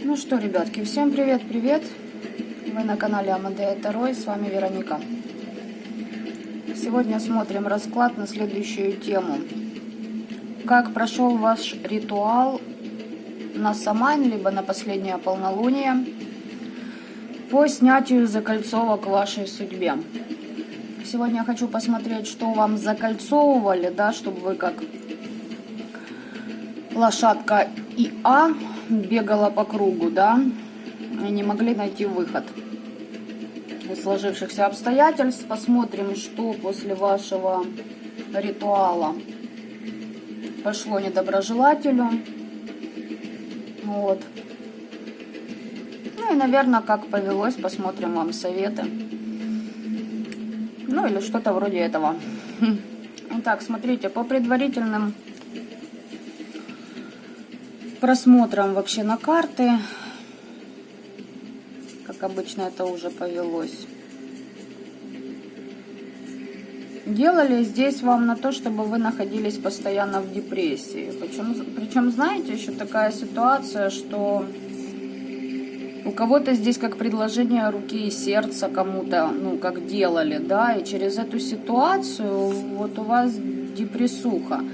Ну что, ребятки, всем привет-привет! Вы на канале Амадея Таро, и с вами Вероника. Сегодня смотрим расклад на следующую тему. Как прошел ваш ритуал на Самайн, либо на последнее полнолуние по снятию закольцовок в вашей судьбе. Сегодня я хочу посмотреть, что вам закольцовывали, да, чтобы вы как лошадка ИА бегала по кругу, да, и не могли найти выход из сложившихся обстоятельств. Посмотрим, что после вашего ритуала пошло недоброжелателю. Вот. Ну и, наверное, как повелось, посмотрим вам советы. Ну или что-то вроде этого. Итак, смотрите, по предварительным просмотрам вообще на карты, как обычно это уже повелось, делали здесь вам на то, чтобы вы находились постоянно в депрессии. Причем, знаете, еще такая ситуация, что у кого-то здесь как предложение руки и сердца кому-то, ну, как делали, да, и через эту ситуацию вот у вас депрессуха.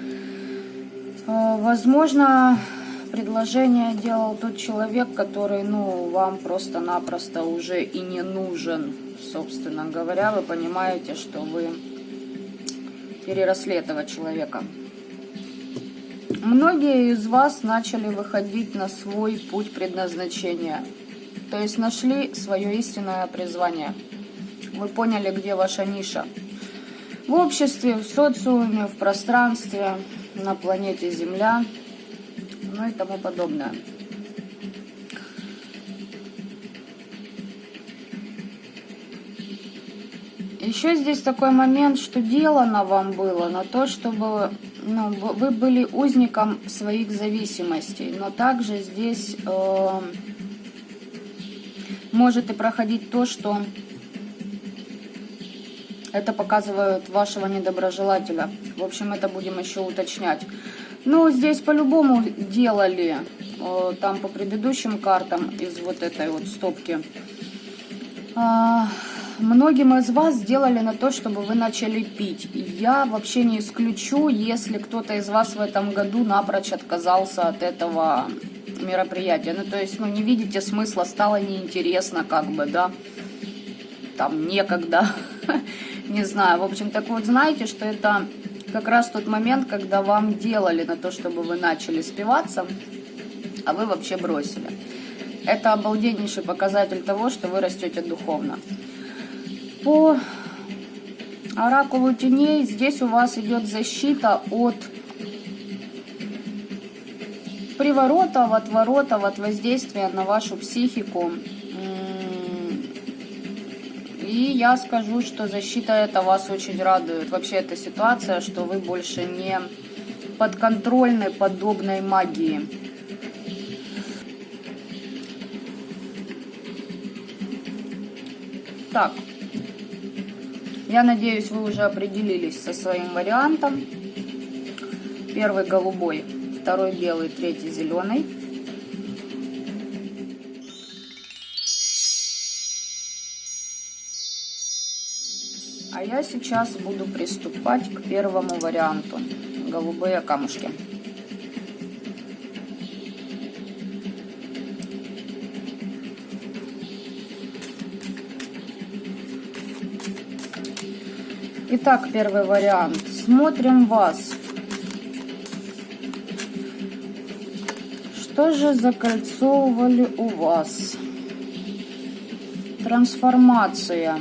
Возможно, предложение делал тот человек, который, ну, вам просто-напросто уже и не нужен, собственно говоря. Вы понимаете, что вы переросли этого человека. Многие из вас начали выходить на свой путь предназначения, то есть нашли свое истинное призвание. Вы поняли, где ваша ниша. В обществе, в социуме, в пространстве, на планете Земля, ну и тому подобное. Еще здесь такой момент, что делано вам было на то, чтобы, ну, вы были узником своих зависимостей, но также здесь может и проходить то, что это показывает вашего недоброжелателя. В общем, это будем еще уточнять. Ну, здесь по-любому делали, там по предыдущим картам из вот этой вот стопки. Многим из вас сделали на то, чтобы вы начали пить. Я вообще не исключу, если кто-то из вас в этом году напрочь отказался от этого мероприятия. Ну, то есть, ну, не видите смысла, стало неинтересно, как бы, да, там, некогда, не знаю. В общем, так вот, знаете, что это как раз тот момент, когда вам делали на то, чтобы вы начали спиваться, а вы вообще бросили. Это обалденнейший показатель того, что вы растете духовно. По оракулу теней здесь у вас идет защита от приворотов, отворотов, от воздействия на вашу психику. И я скажу, что защита эта вас очень радует. Вообще эта ситуация, что вы больше не подконтрольны подобной магии. Так, я надеюсь, вы уже определились со своим вариантом. Первый голубой, второй белый, третий зеленый. А я сейчас буду приступать к первому варианту. Голубые камушки. Итак, первый вариант. Смотрим вас. Что же закольцовывали у вас? Трансформация.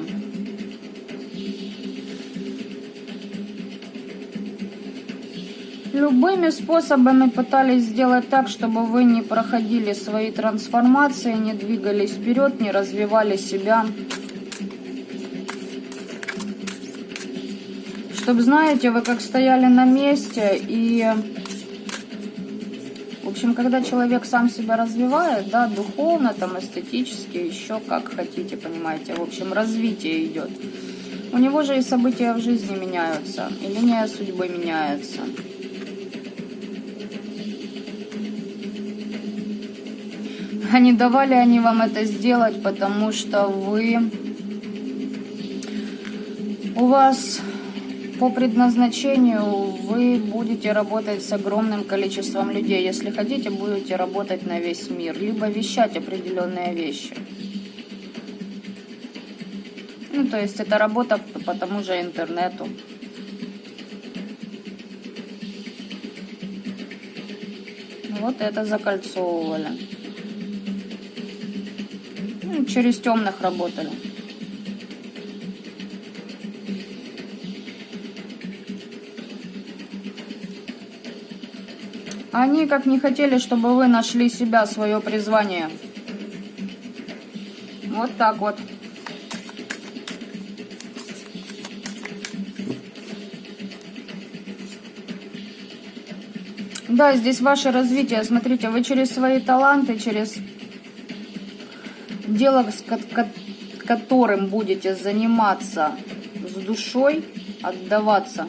Любыми способами пытались сделать так, чтобы вы не проходили свои трансформации, не двигались вперед, не развивали себя. Чтобы, знаете, вы как стояли на месте и... В общем, когда человек сам себя развивает, да, духовно, там, эстетически, еще как хотите, понимаете, в общем, развитие идет. У него же и события в жизни меняются, и линия судьбы меняется. А не давали они вам это сделать, потому что у вас по предназначению вы будете работать с огромным количеством людей. Если хотите, будете работать на весь мир, либо вещать определенные вещи. Ну, то есть это работа по тому же интернету. Вот это закольцовывали. Ну, через темных работали. Они как не хотели, чтобы вы нашли себя, свое призвание. Вот так вот. Да, здесь ваше развитие. Смотрите, вы через свои таланты, через дело, с которым будете заниматься с душой, отдаваться,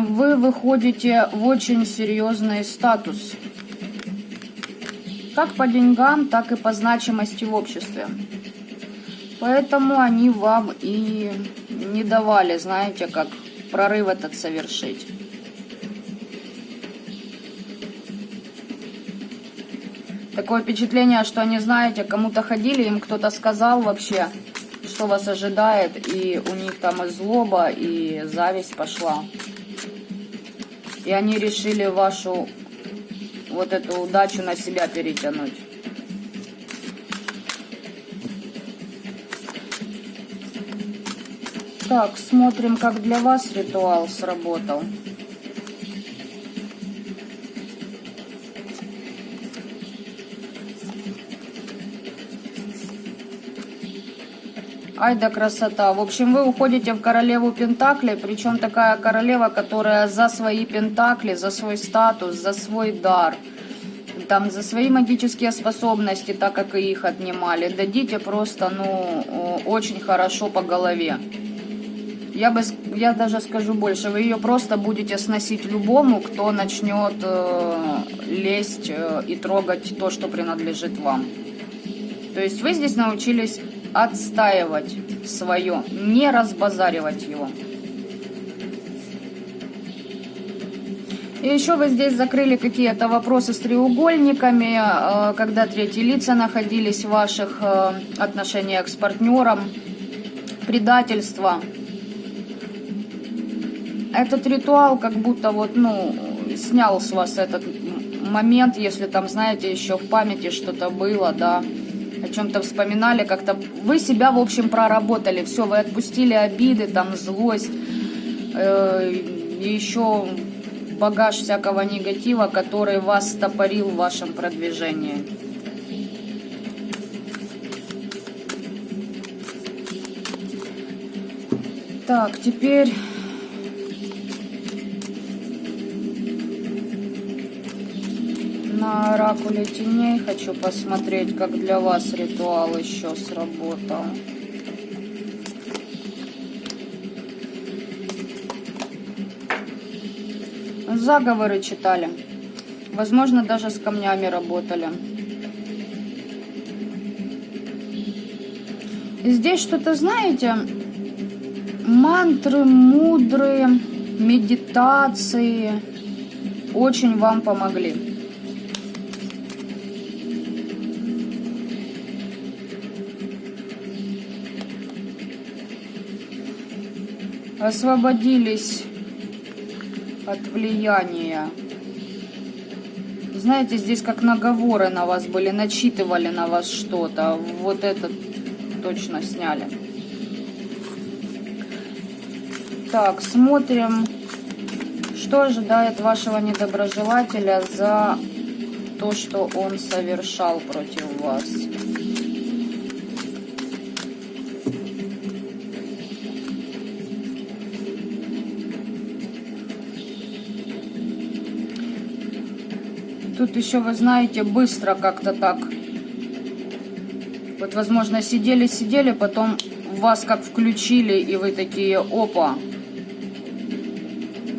вы выходите в очень серьезный статус. Как по деньгам, так и по значимости в обществе. Поэтому они вам и не давали, знаете, как прорыв этот совершить. Такое впечатление, что они, знаете, кому-то ходили, им кто-то сказал вообще, что вас ожидает, и у них там и злоба, и зависть пошла. И они решили вашу вот эту удачу на себя перетянуть. Так, смотрим, как для вас ритуал сработал. Ай да красота. В общем, вы уходите в королеву пентаклей, причем такая королева, которая за свои пентакли, за свой статус, за свой дар, там, за свои магические способности, так как и их отнимали, дадите просто, ну, очень хорошо по голове. Я даже скажу больше, вы ее просто будете сносить любому, кто начнет лезть и трогать то, что принадлежит вам. То есть вы здесь научились отстаивать свое, не разбазаривать его. И еще вы здесь закрыли какие-то вопросы с треугольниками, когда третьи лица находились в ваших отношениях с партнером, предательство. Этот ритуал как будто вот, ну, снял с вас этот момент, если там, знаете, еще в памяти что-то было, да, о чем-то вспоминали, как-то вы себя, в общем, проработали, все, вы отпустили обиды, там, злость, и еще багаж всякого негатива, который вас стопорил в вашем продвижении. Так, теперь на оракуле теней хочу посмотреть, как для вас ритуал еще сработал. Заговоры читали. Возможно, даже с камнями работали. И здесь что-то, знаете, мантры, мудрые, медитации очень вам помогли. Освободились от влияния. Знаете, здесь как наговоры на вас были, начитывали на вас что-то. Вот это точно сняли. Так, смотрим, что ожидает вашего недоброжелателя за то, что он совершал против вас. Тут еще, вы знаете, быстро как-то так. Вот, возможно, сидели, потом вас как включили, и вы такие, опа.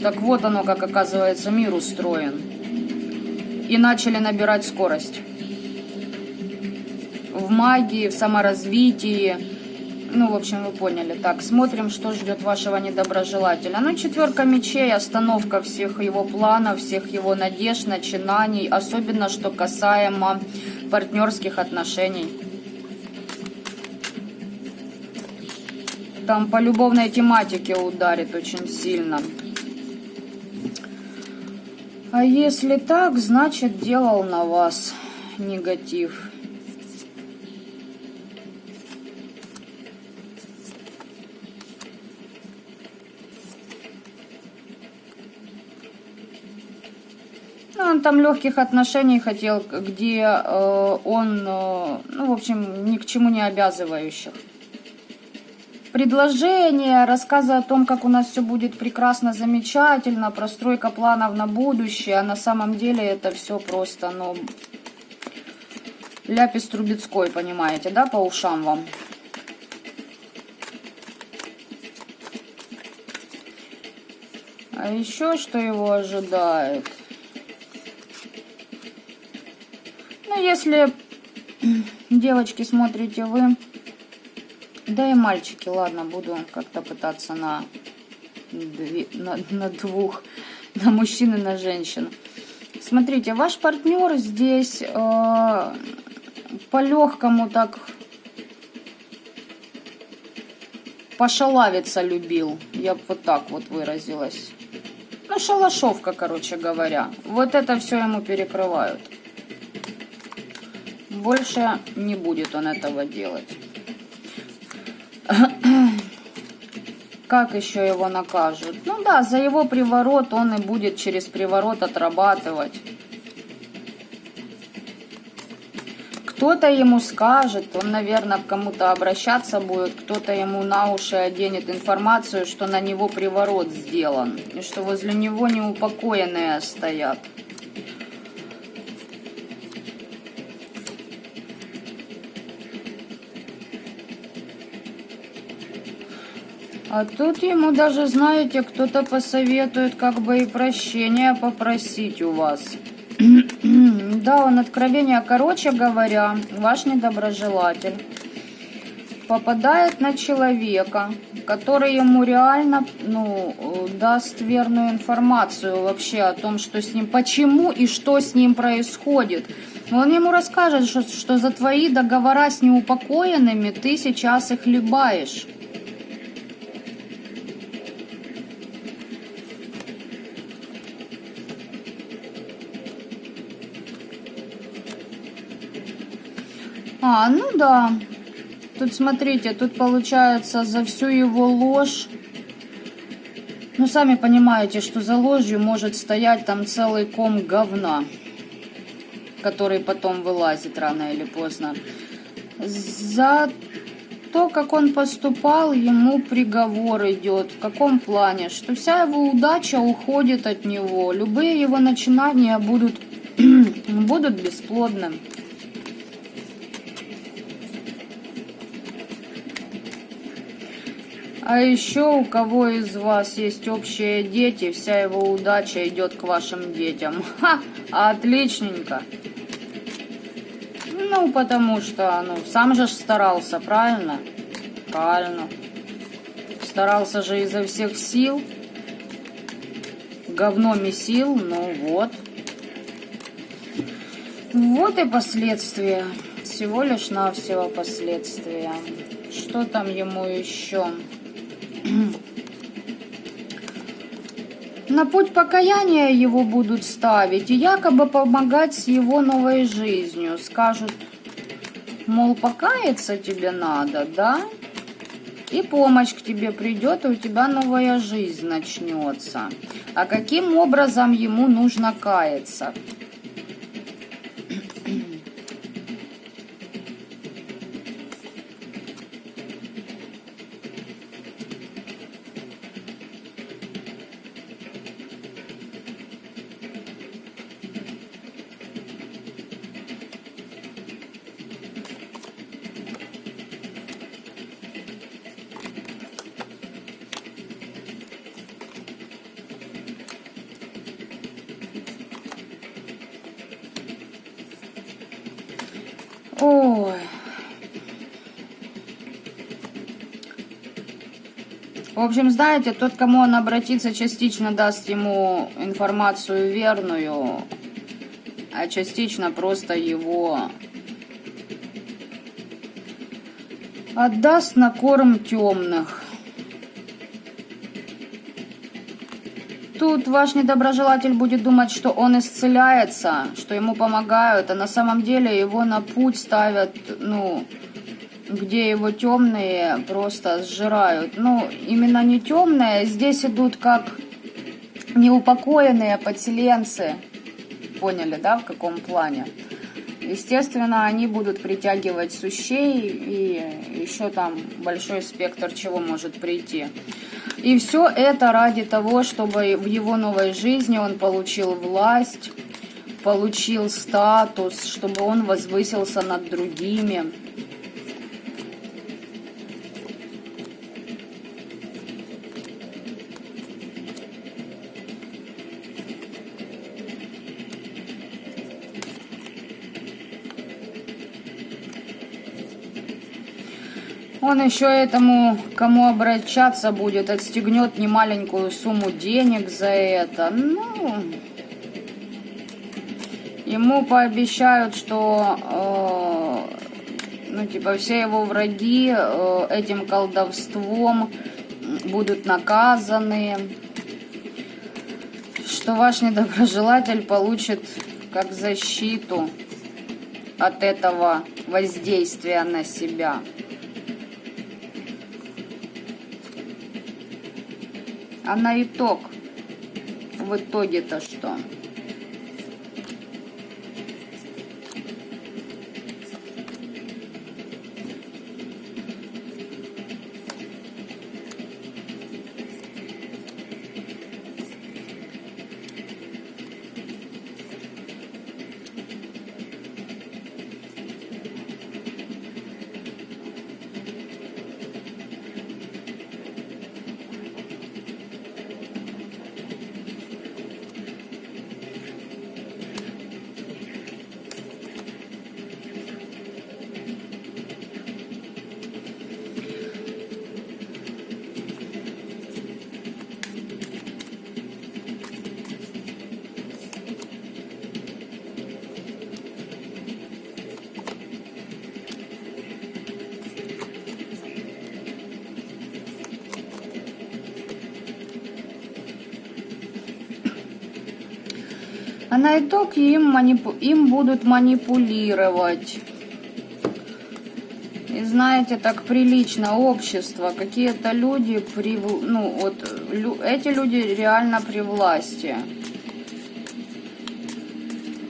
Так вот оно, как оказывается, мир устроен. И начали набирать скорость. В магии, в саморазвитии. Ну, в общем, вы поняли. Так, смотрим, что ждет вашего недоброжелателя. Ну, 4 мечей, остановка всех его планов, всех его надежд, начинаний. Особенно, что касаемо партнерских отношений. Там по любовной тематике ударит очень сильно. А если так, значит, делал на вас негатив. Ну, он там легких отношений хотел, где он, ну, в общем, ни к чему не обязывающих. Предложения, рассказы о том, как у нас все будет прекрасно, замечательно, простройка планов на будущее, а на самом деле это все просто, ну, ляпис Трубецкой, понимаете, да, по ушам вам. А еще что его ожидает? Ну, если, девочки, смотрите вы... Да и мальчики, ладно, буду как-то пытаться на двух, на мужчин и на женщин. Смотрите, ваш партнер здесь по-легкому так пошалавиться любил. Я бы вот так вот выразилась. Ну, шалашовка, короче говоря. Вот это все ему перекрывают. Больше не будет он этого делать. Как еще его накажут? Ну да, за его приворот он и будет через приворот отрабатывать. Кто-то ему скажет, он, наверное, к кому-то обращаться будет, кто-то ему на уши оденет информацию, что на него приворот сделан, и что возле него неупокоенные стоят. А тут ему даже, знаете, кто-то посоветует как бы и прощения попросить у вас. Да, он откровение, короче говоря, ваш недоброжелатель попадает на человека, который ему реально, ну, даст верную информацию вообще о том, что с ним, почему и что с ним происходит. Он ему расскажет, что за твои договора с неупокоенными ты сейчас их либаешь. Ну да. Тут, смотрите, тут получается за всю его ложь. Ну, сами понимаете, что за ложью может стоять там целый ком говна, который потом вылазит рано или поздно. За то, как он поступал, ему приговор идет. В каком плане? Что вся его удача уходит от него. Любые его начинания будут бесплодны. А еще у кого из вас есть общие дети, вся его удача идет к вашим детям. Ха! Отличненько. Ну, потому что, ну, сам же старался, правильно? Правильно. Старался же изо всех сил. Говно месил, ну вот. Вот и последствия. Всего лишь навсего последствия. Что там ему еще? На путь покаяния его будут ставить и якобы помогать с его новой жизнью. Скажут, мол, покаяться тебе надо, да? И помощь к тебе придет, и у тебя новая жизнь начнется. А каким образом ему нужно каяться? Ой. В общем, знаете, тот, к кому он обратится, частично даст ему информацию верную, а частично просто его отдаст на корм темных. Тут ваш недоброжелатель будет думать, что он исцеляется, что ему помогают, а на самом деле его на путь ставят, ну, где его темные просто сжирают. Ну, именно не темные, здесь идут как неупокоенные подселенцы. Поняли, да, в каком плане? Естественно, они будут притягивать сущей, и еще там большой спектр чего может прийти. И все это ради того, чтобы в его новой жизни он получил власть, получил статус, чтобы он возвысился над другими. Он еще этому, кому обращаться будет, отстегнет немаленькую сумму денег за это. Ну, ему пообещают, что, ну, типа, все его враги этим колдовством будут наказаны, что ваш недоброжелатель получит как защиту от этого воздействия на себя. А на итог, в итоге-то что? А на итог им будут манипулировать. И знаете, так прилично общество. Какие-то люди, ну вот, эти люди реально при власти.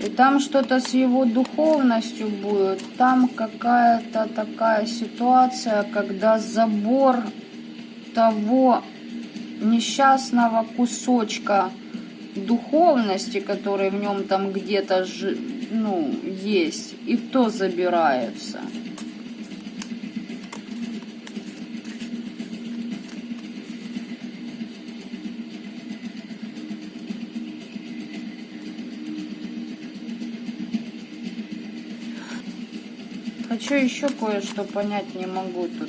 И там что-то с его духовностью будет. Там какая-то такая ситуация, когда забор того несчастного кусочка духовности, который в нем там где-то, ну, есть, и то забирается. Хочу еще кое-что понять, не могу тут.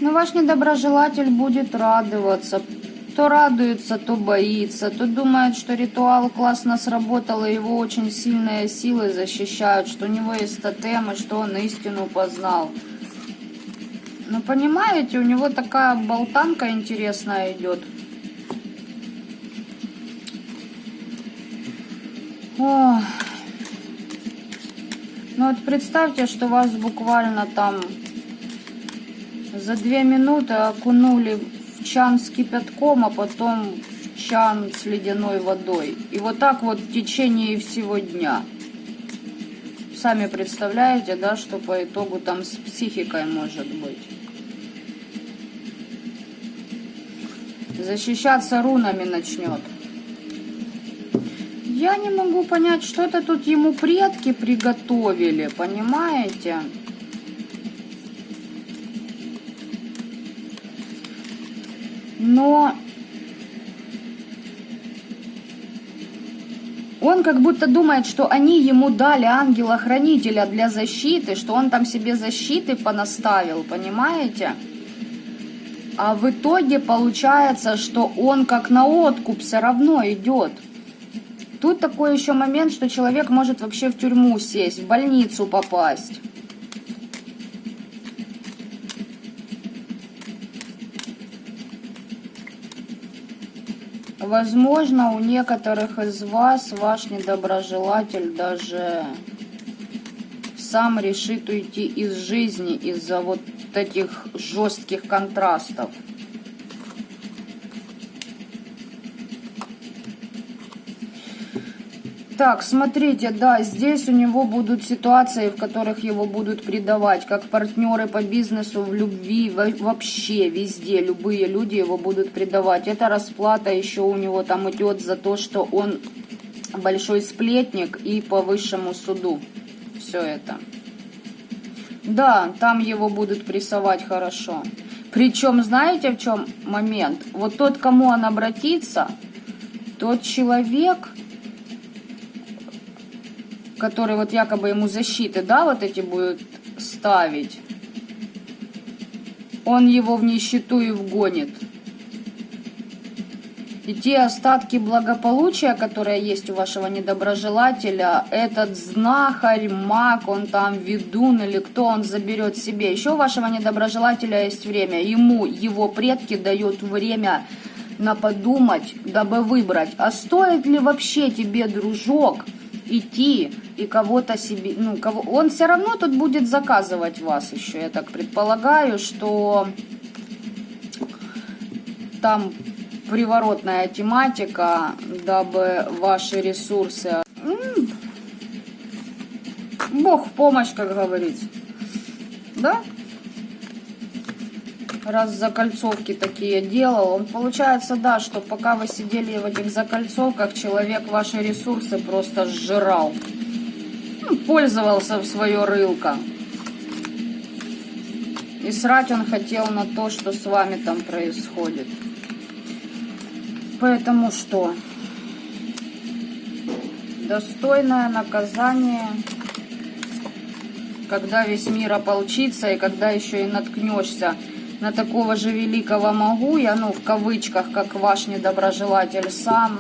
Но ваш недоброжелатель будет радоваться. То радуется, то боится, то думает, что ритуал классно сработал, и его очень сильные силы защищают, что у него есть тотемы, что он истину познал. Но понимаете, у него такая болтанка интересная идет. Ох. Ну вот представьте, что вас буквально там за 2 минуты окунули в чан с кипятком, а потом в чан с ледяной водой. И вот так вот в течение всего дня. сами представляете, да, что по итогу там с психикой может быть. Защищаться рунами начнет. Я не могу понять, что-то тут ему предки приготовили, понимаете? Но он как будто думает, что они ему дали ангела-хранителя для защиты, что он там себе защиты понаставил, понимаете? А в итоге получается, что он как на откуп все равно идет. Тут такой еще момент, что человек может вообще в тюрьму сесть, в больницу попасть. Возможно, у некоторых из вас ваш недоброжелатель даже сам решит уйти из жизни из-за вот этих жестких контрастов. Так, смотрите, да, здесь у него будут ситуации, в которых его будут предавать, как партнеры по бизнесу, в любви, вообще везде, любые люди его будут предавать. Эта расплата еще у него там идет за то, что он большой сплетник и по высшему суду. Все это. Да, там его будут прессовать хорошо. Причем, знаете, в чем момент? Вот тот, кому он обратится, тот человек, который вот якобы ему защиты, да, вот эти будут ставить, он его в нищету и вгонит. И те остатки благополучия, которые есть у вашего недоброжелателя, этот знахарь, маг, он там ведун или кто, он заберет себе. Еще у вашего недоброжелателя есть время. Ему его предки дают время на подумать, дабы выбрать, а стоит ли вообще тебе, дружок, идти и кого-то себе, ну, кого, он все равно тут будет заказывать вас еще, я так предполагаю, что там приворотная тематика, дабы ваши ресурсы, Бог в помощь, как говорится, да? Раз закольцовки такие делал, он получается, да, что пока вы сидели в этих закольцовках, человек ваши ресурсы просто сжирал. Ну, пользовался в свое рылко. И срать он хотел на то, что с вами там происходит. Поэтому что? Достойное наказание, когда весь мир ополчится и когда еще и наткнешься на такого же великого могуя, ну, в кавычках, как ваш недоброжелатель сам.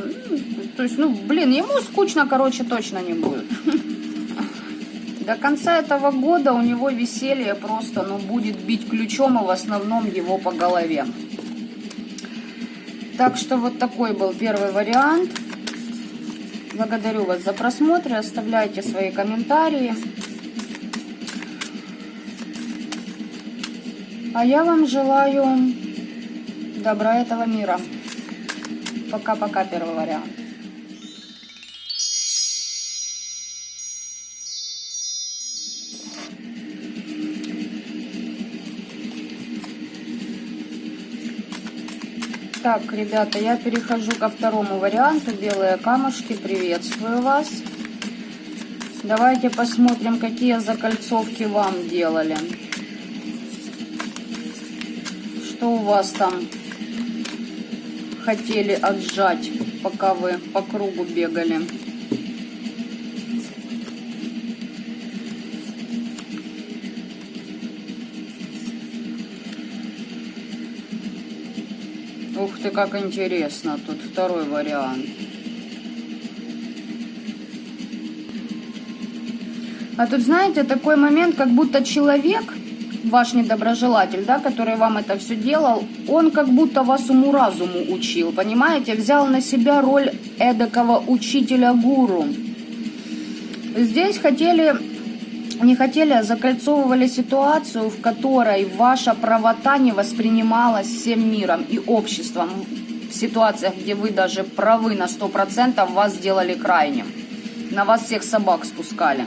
То есть, ну, блин, ему скучно, короче, точно не будет. До конца этого года у него веселье просто, ну, будет бить ключом, и в основном его по голове. Так что вот такой был первый вариант. Благодарю вас за просмотр, оставляйте свои комментарии. А я вам желаю добра этого мира. Пока-пока, первый вариант. Так, ребята, я перехожу ко второму варианту. Белые камушки, приветствую вас. Давайте посмотрим, какие закольцовки вам делали. Что у вас там хотели отжать, пока вы по кругу бегали? Ух ты, как интересно. Тут второй вариант. А тут, знаете, такой момент, как будто человек, ваш недоброжелатель, да, который вам это все делал, он как будто вас уму-разуму учил, понимаете? Взял на себя роль эдакого учителя-гуру. Здесь не хотели, а закольцовывали ситуацию, в которой ваша правота не воспринималась всем миром и обществом. В ситуациях, где вы даже правы на 100%, вас сделали крайним. На вас всех собак спускали.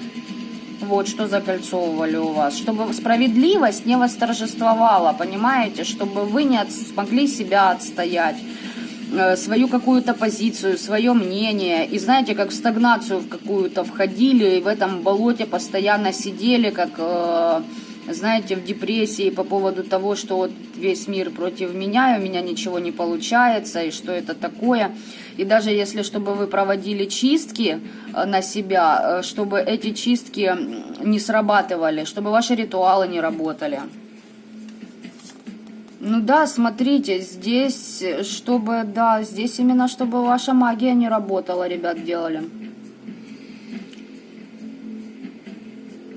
Вот что закольцовывали у вас. Чтобы справедливость не восторжествовала, понимаете? Чтобы вы не смогли себя отстоять, свою какую-то позицию, свое мнение. И знаете, как в стагнацию в какую-то входили, и в этом болоте постоянно сидели, как, знаете, в депрессии по поводу того, что вот весь мир против меня, и у меня ничего не получается, и что это такое. И даже если, чтобы вы проводили чистки на себя, чтобы эти чистки не срабатывали, чтобы ваши ритуалы не работали. Ну да, смотрите, здесь, чтобы, да, здесь именно, чтобы ваша магия не работала, ребят, делали.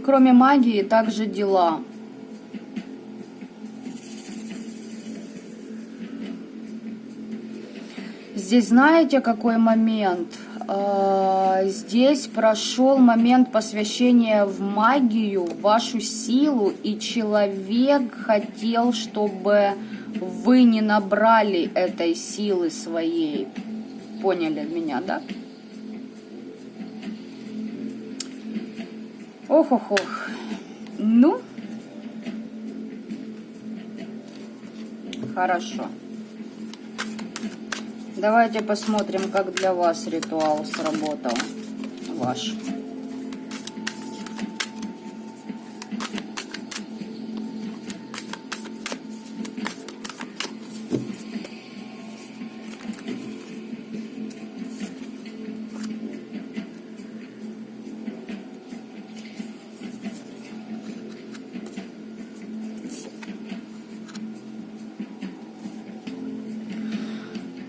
Кроме магии, также дела. Здесь знаете, какой момент? Здесь прошел момент посвящения в магию, в вашу силу, и человек хотел, чтобы вы не набрали этой силы своей. Поняли меня, да? Ох-ох-ох. Ну, хорошо. Давайте посмотрим, как для вас ритуал сработал ваш.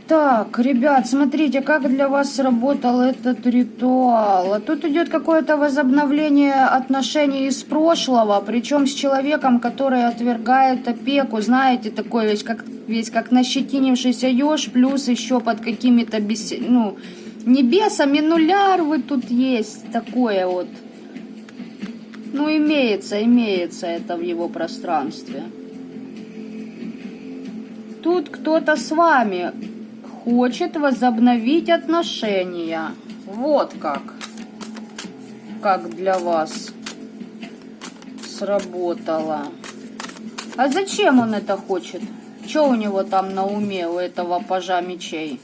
Так, ребят, смотрите, как для вас сработал этот ритуал. А тут идет какое-то возобновление отношений из прошлого, причем с человеком, который отвергает опеку. Знаете, такой весь как нащетинившийся еж, плюс еще под какими-то не бесами, но лярвы тут есть. Такое вот. Ну, имеется это в его пространстве. Тут кто-то с вами хочет возобновить отношения. Вот как. Как для вас сработало. А зачем он это хочет? Что у него там на уме, у этого пажа мечей?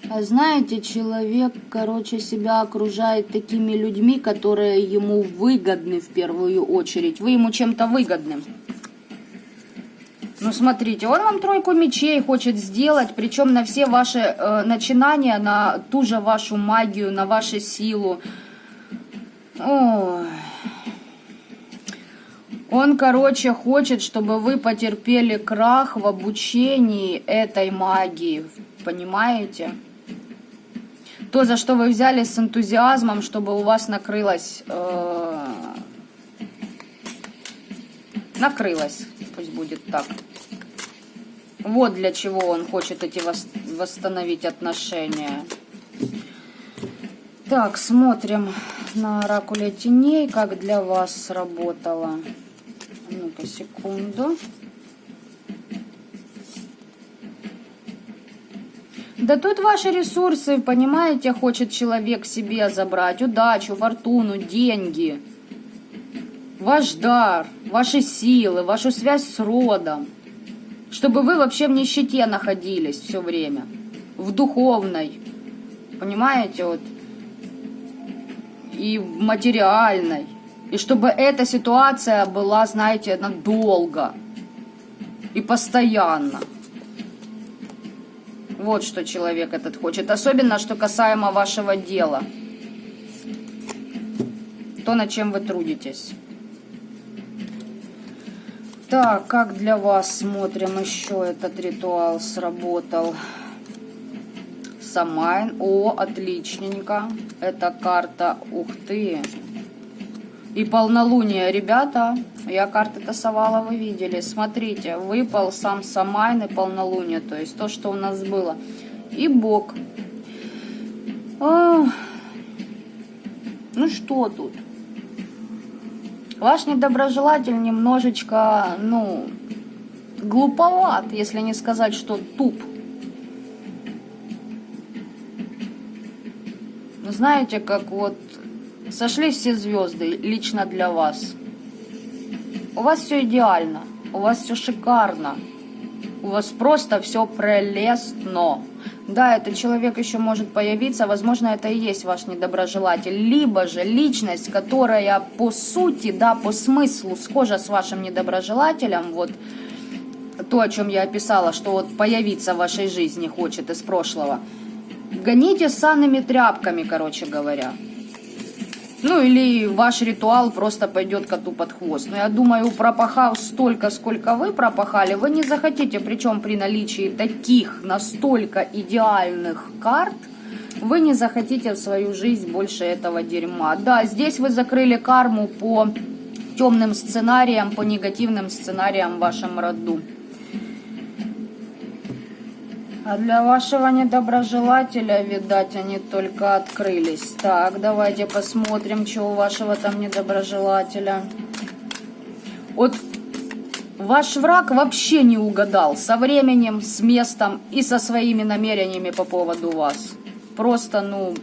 А знаете, человек, себя окружает такими людьми, которые ему выгодны в первую очередь. Вы ему чем-то выгодны. Ну, смотрите, он вам тройку мечей хочет сделать, причем на все ваши начинания, на ту же вашу магию, на вашу силу. Ой. Он, хочет, чтобы вы потерпели крах в обучении этой магии. Понимаете? То, за что вы взялись с энтузиазмом, чтобы у вас накрылось, пусть будет так. Вот для чего он хочет восстановить отношения. Так, смотрим на оракуле теней, как для вас сработало. Ну-ка, секунду. Да тут ваши ресурсы, понимаете, хочет человек себе забрать. Удачу, фортуну, деньги. Ваш дар, ваши силы, вашу связь с родом. Чтобы вы вообще в нищете находились все время. В духовной. Понимаете, вот. И в материальной. И чтобы эта ситуация была, знаете, надолго. И постоянно. Вот что человек этот хочет. Особенно, что касаемо вашего дела. То, над чем вы трудитесь. Так, как для вас смотрим еще этот ритуал сработал. Самайн. О, отличненько. Это карта, ух ты. И полнолуние, ребята. Я карты тасовала, вы видели. Смотрите, выпал сам Самайн и полнолуние. То есть то, что у нас было. И Бог. Ну что тут? Ваш недоброжелатель немножечко, глуповат, если не сказать, что туп. знаете, как вот сошлись все звезды лично для вас. У вас все идеально, у вас все шикарно, у вас просто все прелестно. Да, этот человек еще может появиться, возможно, это и есть ваш недоброжелатель, либо же личность, которая по сути, да, по смыслу схожа с вашим недоброжелателем, вот то, о чем я описала, что вот появиться в вашей жизни хочет из прошлого. Гоните санными тряпками, короче говоря. Ну или ваш ритуал просто пойдет коту под хвост. Но я думаю, пропахав столько, сколько вы пропахали, вы не захотите, причем при наличии таких настолько идеальных карт, вы не захотите в свою жизнь больше этого дерьма. Да, здесь вы закрыли карму по темным сценариям, по негативным сценариям в вашем роду. А для вашего недоброжелателя, видать, они только открылись. Так, давайте посмотрим, что у вашего там недоброжелателя. Вот ваш враг вообще не угадал со временем, с местом и со своими намерениями по поводу вас. Просто,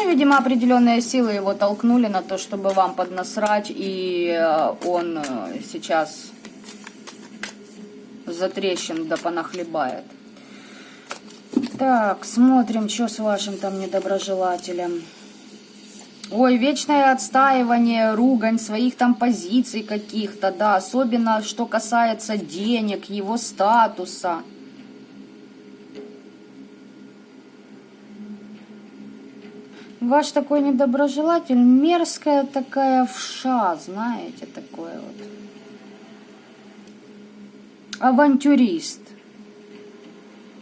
видимо, определенные силы его толкнули на то, чтобы вам поднасрать, и он сейчас затрещин да понахлебает. Так, смотрим, что с вашим там недоброжелателем. Ой, вечное отстаивание, ругань своих там позиций каких-то, да, особенно что касается денег, его статуса. Ваш такой недоброжелатель, мерзкая такая вша, знаете, такое вот. Авантюрист.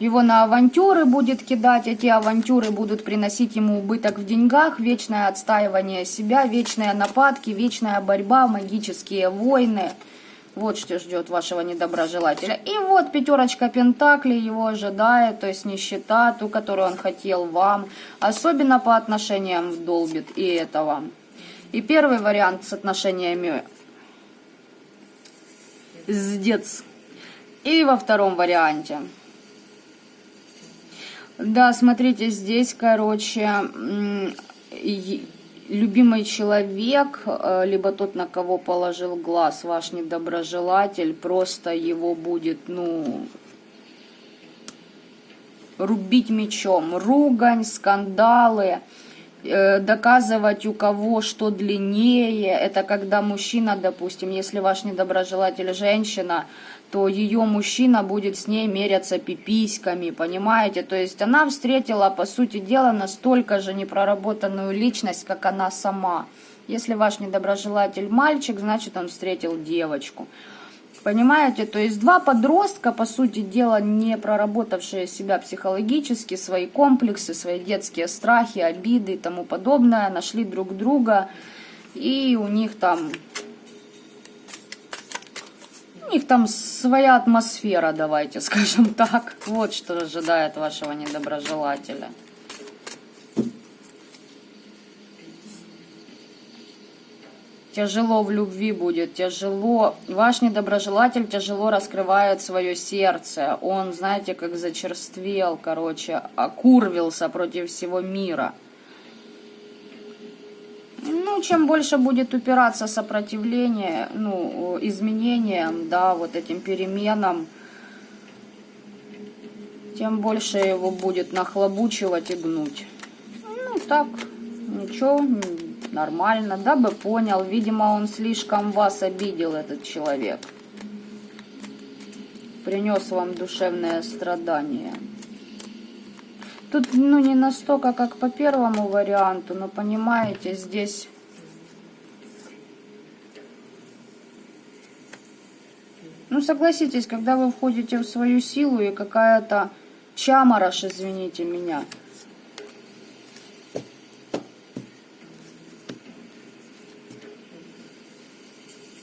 Его на авантюры будет кидать, эти авантюры будут приносить ему убыток в деньгах, вечное отстаивание себя, вечные нападки, вечная борьба, магические войны. Вот что ждет вашего недоброжелателя. И вот пятерочка пентаклей его ожидает, то есть нищета, ту, которую он хотел вам, особенно по отношениям вдолбит, и это вам. И первый вариант с отношениями с детства. И во втором варианте. Да, смотрите, здесь, короче, любимый человек, либо тот, на кого положил глаз ваш недоброжелатель, просто его будет, рубить мечом. Ругань, скандалы, доказывать, у кого что длиннее. Это когда мужчина, допустим, если ваш недоброжелатель женщина, то ее мужчина будет с ней меряться пиписьками, понимаете? То есть она встретила, по сути дела, настолько же непроработанную личность, как она сама. Если ваш недоброжелатель мальчик, значит он встретил девочку. Понимаете? То есть два подростка, по сути дела, не проработавшие себя психологически, свои комплексы, свои детские страхи, обиды и тому подобное, нашли друг друга, и у них там своя атмосфера, давайте скажем так. Вот что ожидает вашего недоброжелателя. Тяжело в любви будет, тяжело. Ваш недоброжелатель тяжело раскрывает свое сердце. Он, знаете, как зачерствел, короче, окурвился против всего мира. Чем больше будет упираться сопротивление, изменениям, да, вот этим переменам, тем больше его будет нахлобучивать и гнуть. Так, ничего, нормально, дабы понял, видимо, он слишком вас обидел, этот человек. Принес вам душевное страдание. Тут, не настолько, как по первому варианту, но, понимаете, здесь согласитесь, когда вы входите в свою силу и какая-то чаморож, извините меня,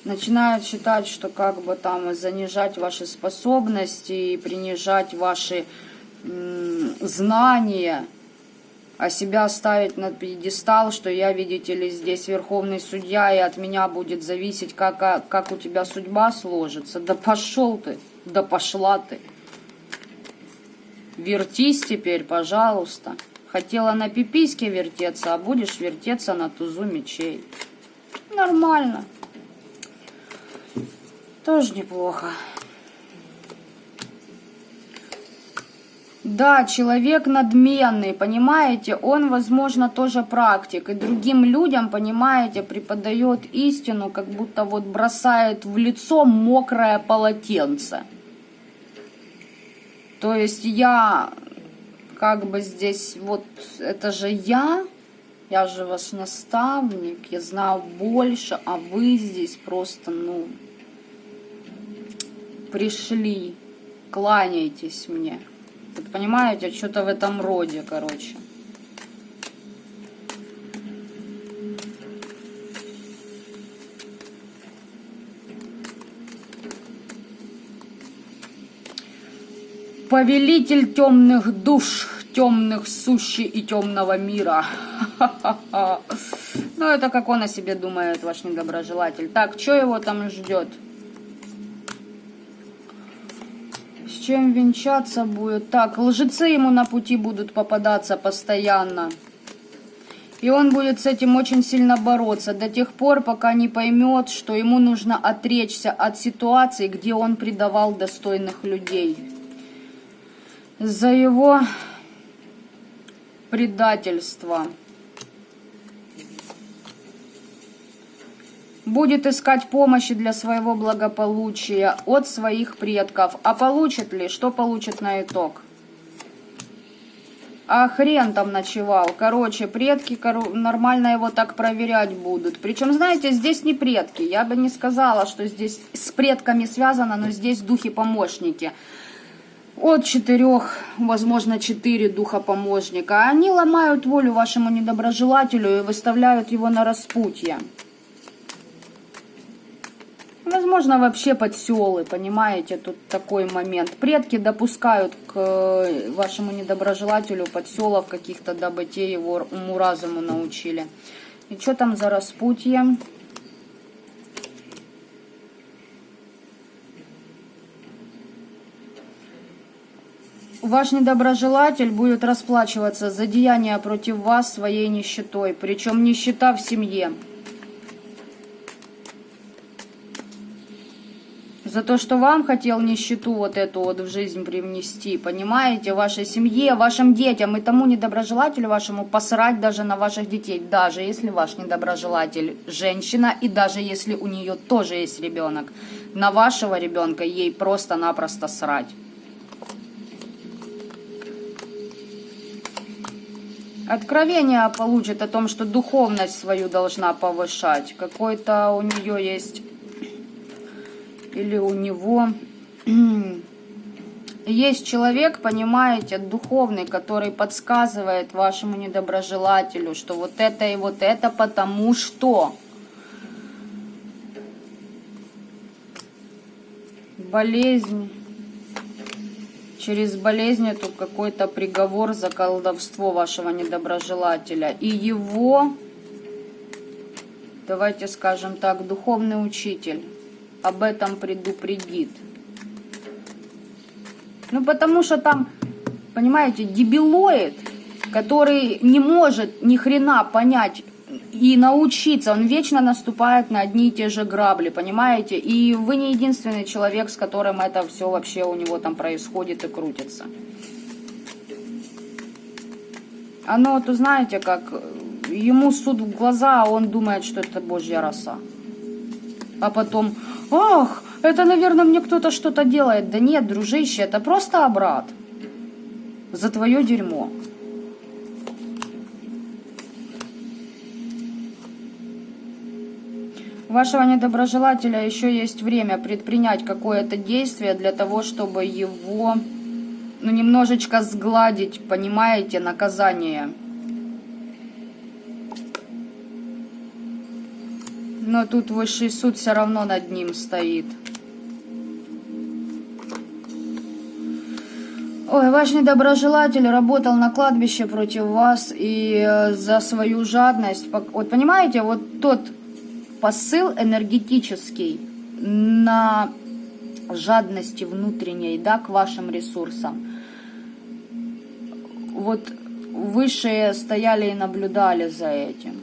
начинают считать, что как бы там занижать ваши способности и принижать ваши знания, а себя ставить на пьедестал, что я, видите ли, здесь верховный судья, и от меня будет зависеть, как у тебя судьба сложится. Да пошел ты, да пошла ты. Вертись теперь, пожалуйста. Хотела на пипиське вертеться, а будешь вертеться на тузу мечей. Нормально. Тоже неплохо. Да, человек надменный, понимаете, он, возможно, тоже практик, и другим людям, понимаете, преподает истину, как будто вот бросает в лицо мокрое полотенце. То есть я, как бы здесь, вот, это же я же ваш наставник, я знаю больше, а вы здесь просто, ну, пришли, кланяйтесь мне. Вот понимаете, что-то в этом роде, короче. Повелитель темных душ, темных сущий и темного мира. Ну, это как он о себе думает, ваш недоброжелатель. Так, что его там ждет? С чем венчаться будет? Так, лжецы ему на пути будут попадаться постоянно. И он будет с этим очень сильно бороться до тех пор, пока не поймет, что ему нужно отречься от ситуации, где он предавал достойных людей. За его предательство. Будет искать помощи для своего благополучия от своих предков. А получит ли? Что получит на итог? А хрен там ночевал. Короче, предки нормально его так проверять будут. Причем, знаете, здесь не предки. Я бы не сказала, что здесь с предками связано, но здесь духи-помощники. От 4, возможно, 4 духа-помощника. Они ломают волю вашему недоброжелателю и выставляют его на распутье. Возможно, вообще подселы, понимаете, тут такой момент. Предки допускают к вашему недоброжелателю подселов каких-то, дабы те его уму-разуму научили. И что там за распутье? Ваш недоброжелатель будет расплачиваться за деяния против вас своей нищетой, причем нищета в семье. За то, что вам хотел нищету вот эту вот в жизнь привнести, понимаете, вашей семье, вашим детям и тому недоброжелателю вашему посрать даже на ваших детей, даже если ваш недоброжелатель женщина и даже если у нее тоже есть ребенок. На вашего ребенка ей просто-напросто срать. Откровение получит о том, что духовность свою должна повышать. Какой-то у нее есть... Или у него есть человек, понимаете, духовный, который подсказывает вашему недоброжелателю, что вот это и вот это потому что. Болезнь. Через болезнь это какой-то приговор за колдовство вашего недоброжелателя. И его, давайте скажем так, духовный учитель об этом предупредит. Ну, потому что там, понимаете, дебилоид, который не может ни хрена понять и научиться, он вечно наступает на одни и те же грабли, понимаете? И вы не единственный человек, с которым это все вообще у него там происходит и крутится. Оно, вот, знаете, как ему суд в глаза, а он думает, что это божья роса. А потом, ах, это, наверное, мне кто-то что-то делает. Да нет, дружище, это просто обрат за твое дерьмо. У вашего недоброжелателя еще есть время предпринять какое-то действие для того, чтобы его, ну, немножечко сгладить, понимаете, наказание. Но тут высший суд все равно над ним стоит. Ой, ваш недоброжелатель работал на кладбище против вас и за свою жадность. Вот понимаете, вот тот посыл энергетический на жадности внутренней, да, к вашим ресурсам. Вот высшие стояли и наблюдали за этим.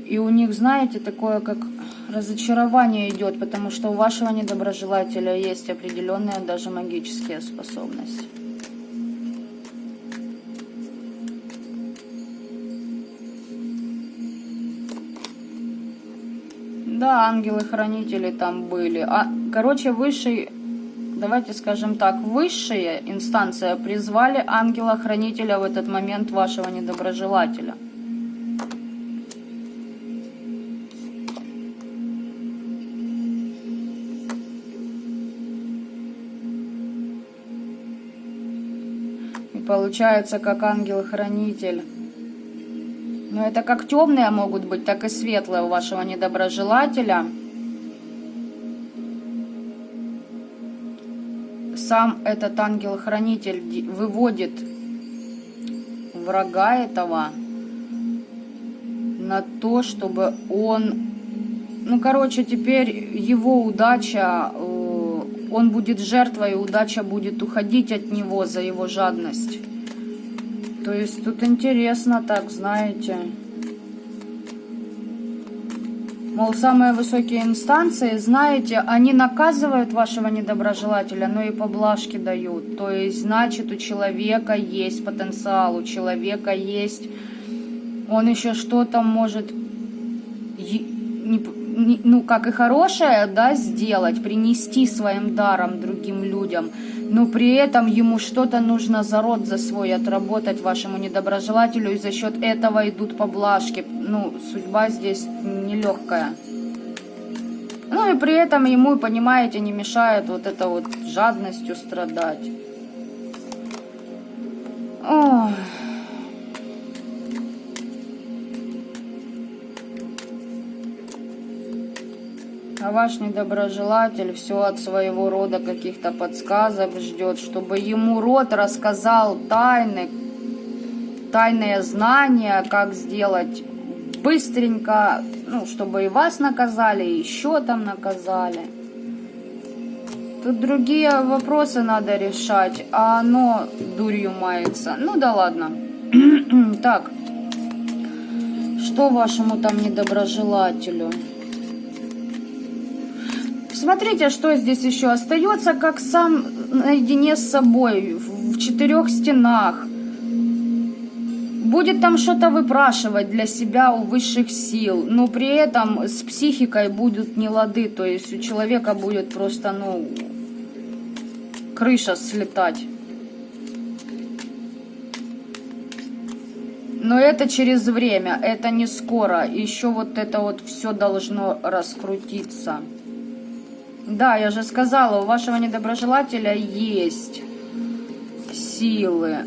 И у них, знаете, такое как разочарование идет, потому что у вашего недоброжелателя есть определенные даже магические способности. Да, ангелы-хранители там были. Короче, высший, давайте скажем так, высшая инстанция призвали ангела-хранителя в этот момент вашего недоброжелателя. Получается, как ангел-хранитель. Но это как темные могут быть, так и светлые у вашего недоброжелателя. Сам этот ангел-хранитель выводит врага этого на то, чтобы он... Ну, короче, теперь его удача... Он будет жертвой, и удача будет уходить от него за его жадность. То есть тут интересно так, знаете. Мол, самые высокие инстанции, знаете, они наказывают вашего недоброжелателя, но и поблажки дают. То есть, значит, у человека есть потенциал, у человека есть... Он еще что-то может... Ну, как и хорошее, да, сделать, принести своим даром другим людям, но при этом ему что-то нужно за род за свой отработать вашему недоброжелателю, и за счет этого идут поблажки. Ну, судьба здесь нелегкая. Ну, и при этом ему, понимаете, не мешает вот это вот жадностью страдать. Ох. А ваш недоброжелатель все от своего рода каких-то подсказок ждет, чтобы ему род рассказал тайные знания, как сделать быстренько, ну, чтобы и вас наказали, и еще там наказали. Тут другие вопросы надо решать, а оно дурью мается. Ну да ладно. Так, что вашему там недоброжелателю? Смотрите, что здесь еще остается, как сам наедине с собой, в четырех стенах. Будет там что-то выпрашивать для себя у высших сил, но при этом с психикой будут нелады, то есть у человека будет просто, ну, крыша слетать. Но это через время, это не скоро, еще вот это вот все должно раскрутиться. Да, я же сказала, у вашего недоброжелателя есть силы.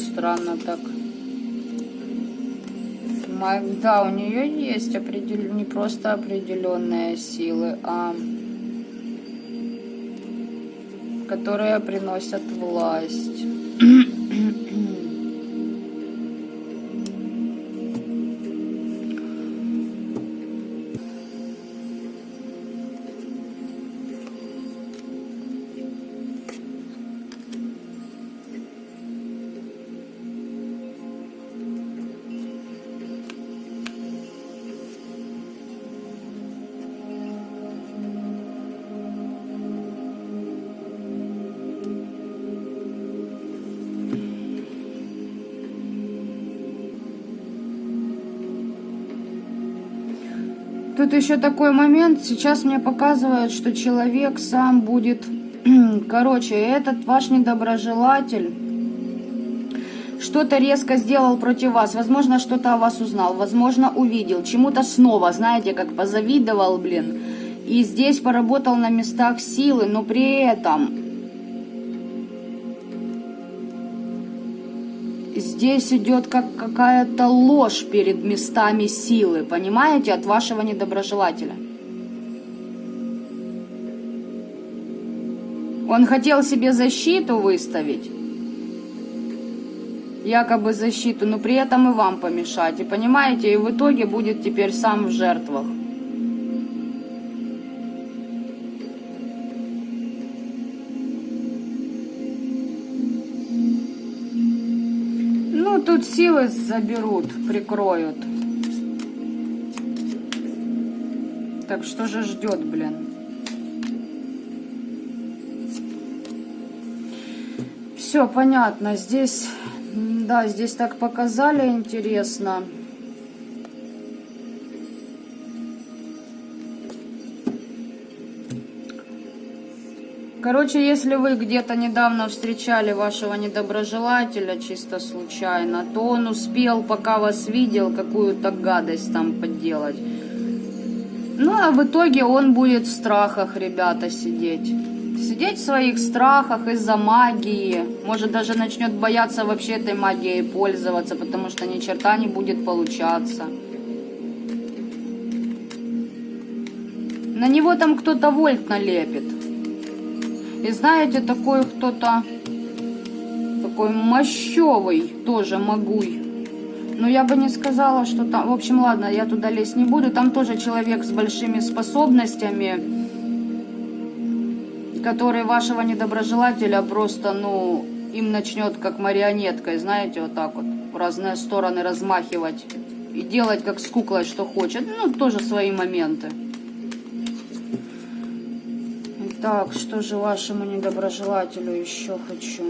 Странно так. Да, у нее есть не просто определенные силы, а которые приносят власть. Тут еще такой момент, сейчас мне показывают, что человек сам будет, короче, этот ваш недоброжелатель что-то резко сделал против вас, возможно, что-то о вас узнал, возможно, увидел, чему-то снова, знаете, как позавидовал, блин, и здесь поработал на местах силы, но при этом здесь идет как какая-то ложь перед местами силы, понимаете, от вашего недоброжелателя. Он хотел себе защиту выставить. Якобы защиту, но при этом и вам помешать. И понимаете, и в итоге будет теперь сам в жертвах. Ну, тут силы заберут, прикроют. Так что же ждет, блин? Все понятно. Здесь, да, здесь так показали, интересно. Короче, если вы где-то недавно встречали вашего недоброжелателя чисто случайно, то он успел, пока вас видел, какую-то гадость там подделать. Ну, а в итоге он будет в страхах, ребята, сидеть. Сидеть в своих страхах из-за магии. Может, даже начнет бояться вообще этой магией пользоваться, потому что ни черта не будет получаться. На него там кто-то вольт налепит. И знаете, такой кто-то, такой мощевый, тоже могуй. Но я бы не сказала, что там... В общем, ладно, я туда лезть не буду. Там тоже человек с большими способностями, который вашего недоброжелателя просто, ну, им начнет как марионеткой, знаете, вот так вот в разные стороны размахивать и делать как с куклой, что хочет. Ну, тоже свои моменты. Так, что же вашему недоброжелателю еще хочу?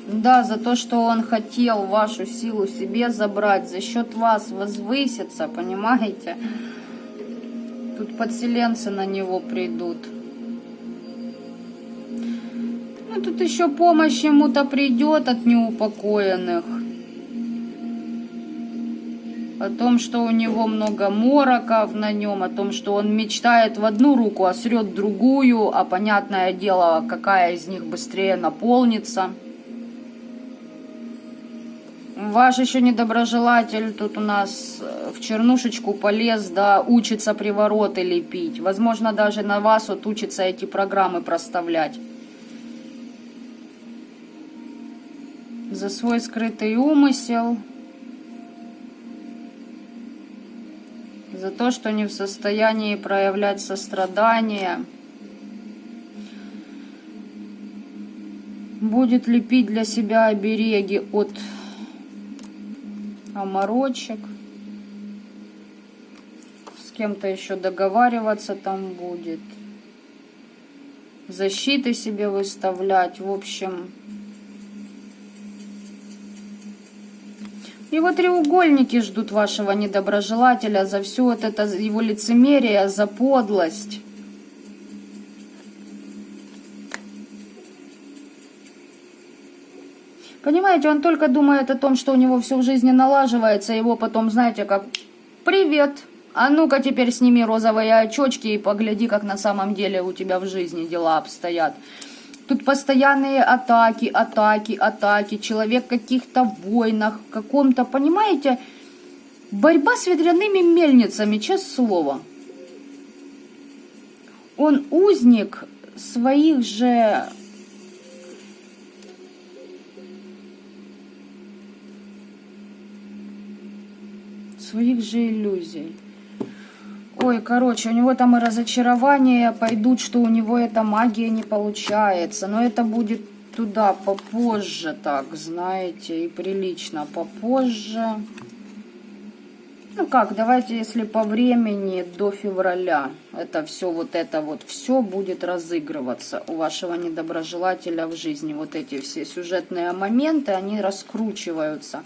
Да, за то, что он хотел вашу силу себе забрать, за счет вас возвыситься, понимаете? Тут подселенцы на него придут. Ну, тут еще помощь ему-то придет от неупокоенных. О том, что у него много мороков на нем, о том, что он мечтает в одну руку, а срет другую, а понятное дело, какая из них быстрее наполнится. Ваш еще недоброжелатель тут у нас в чернушечку полез, да, учится привороты лепить. Возможно, даже на вас вот учится эти программы проставлять. За свой скрытый умысел. За то, что не в состоянии проявлять сострадание. Будет лепить для себя обереги от оморочек. С кем-то еще договариваться там будет. Защиты себе выставлять. В общем. Его треугольники ждут вашего недоброжелателя за все вот это его лицемерие, за подлость. Понимаете, он только думает о том, что у него все в жизни налаживается, его потом, знаете, как «Привет, а ну-ка теперь сними розовые очечки и погляди, как на самом деле у тебя в жизни дела обстоят». Тут постоянные атаки, атаки, атаки, человек в каких-то войнах, в каком-то, понимаете, борьба с ветряными мельницами, честное слово. Он узник своих же... иллюзий. Ой, короче, у него там и разочарования пойдут, что у него эта магия не получается. Но это будет туда попозже, так, знаете, и прилично попозже. Ну как, давайте, если по времени, до февраля это вот все будет разыгрываться у вашего недоброжелателя в жизни. Вот эти все сюжетные моменты, они раскручиваются.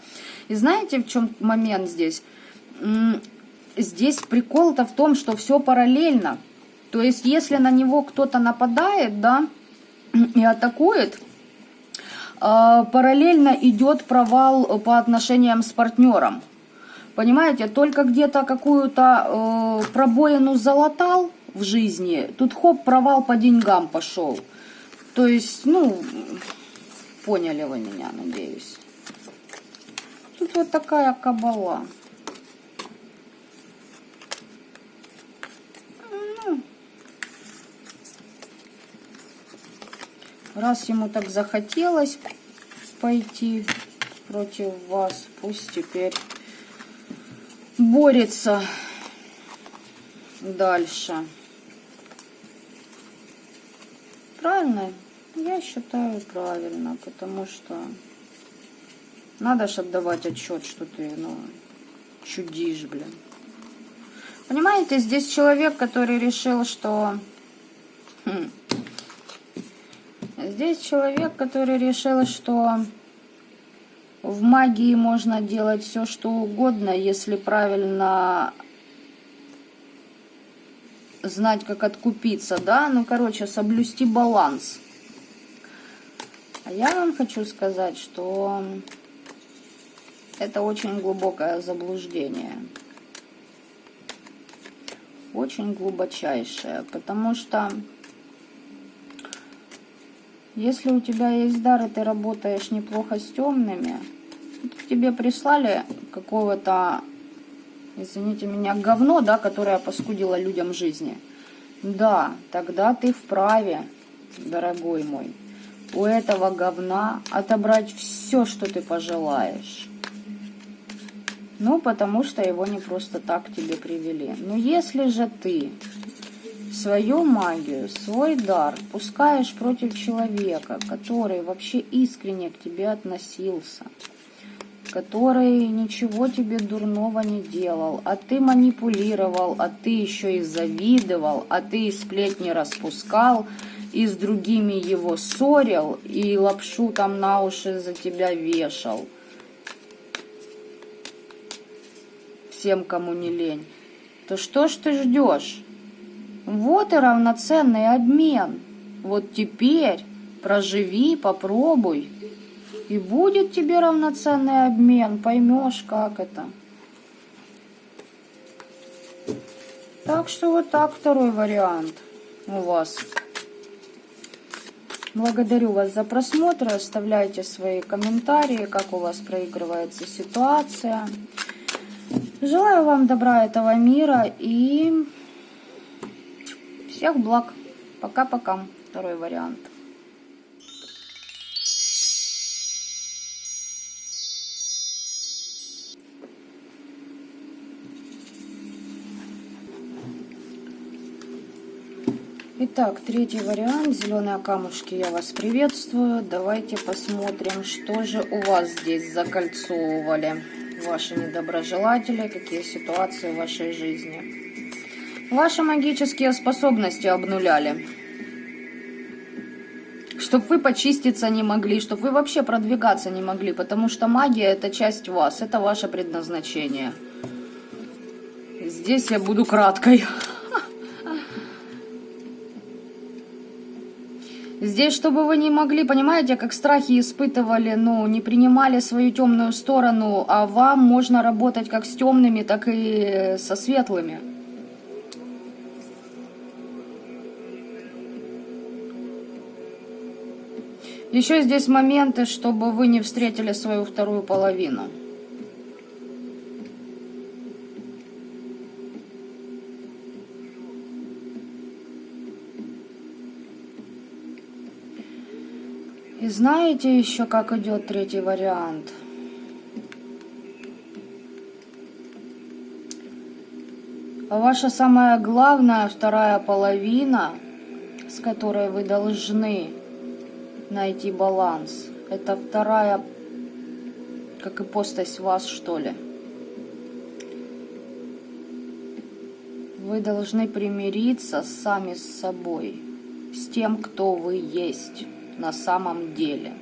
И знаете, в чем момент здесь? Здесь прикол-то в том, что все параллельно. То есть, если на него кто-то нападает, да, и атакует, параллельно идет провал по отношениям с партнером. Понимаете, только где-то какую-то пробоину залатал в жизни, тут хоп, провал по деньгам пошел. То есть, ну, поняли вы меня, надеюсь. Тут вот такая кабала. Раз ему так захотелось пойти против вас, пусть теперь борется дальше. Правильно? Я считаю правильно, потому что надо ж отдавать отчет, что ты, чудишь, блин. Понимаете, здесь человек, который решил, что... Здесь человек, который решил, что в магии можно делать все, что угодно, если правильно знать, как откупиться, да? Соблюсти баланс. А я вам хочу сказать, что это очень глубокое заблуждение. Очень глубочайшее, потому что если у тебя есть дар, и ты работаешь неплохо с темными, к тебе прислали какого-то, извините меня, говно, да, которое поскудило людям жизни. Да, тогда ты вправе, дорогой мой, у этого говна отобрать все, что ты пожелаешь. Потому что его не просто так к тебе привели. Но если же ты свою магию, свой дар пускаешь против человека, который вообще искренне к тебе относился, который ничего тебе дурного не делал, а ты манипулировал, а ты еще и завидовал, а ты и сплетни распускал, и с другими его ссорил, и лапшу там на уши за тебя вешал. Всем, кому не лень. То что ж ты ждешь? Вот и равноценный обмен. Вот теперь проживи, попробуй. И будет тебе равноценный обмен. Поймешь, как это. Так что вот так второй вариант у вас. Благодарю вас за просмотр. Оставляйте свои комментарии, как у вас проигрывается ситуация. Желаю вам добра этого мира и всех благ. Пока-пока. Второй вариант. Итак, третий вариант. Зеленые камушки, я вас приветствую. Давайте посмотрим, что же у вас здесь закольцовывали ваши недоброжелатели, какие ситуации в вашей жизни. Ваши магические способности обнуляли. Чтоб вы почиститься не могли, чтоб вы вообще продвигаться не могли, потому что магия это часть вас, это ваше предназначение. Здесь я буду краткой. Здесь, чтобы вы не могли, понимаете, как страхи испытывали, не принимали свою темную сторону, а вам можно работать как с темными, так и со светлыми. Еще здесь моменты, чтобы вы не встретили свою вторую половину. И знаете еще, как идет третий вариант? А ваша самая главная вторая половина, с которой вы должны найти баланс, это вторая, как ипостась вас, что ли. Вы должны примириться сами с собой, с тем, кто вы есть на самом деле.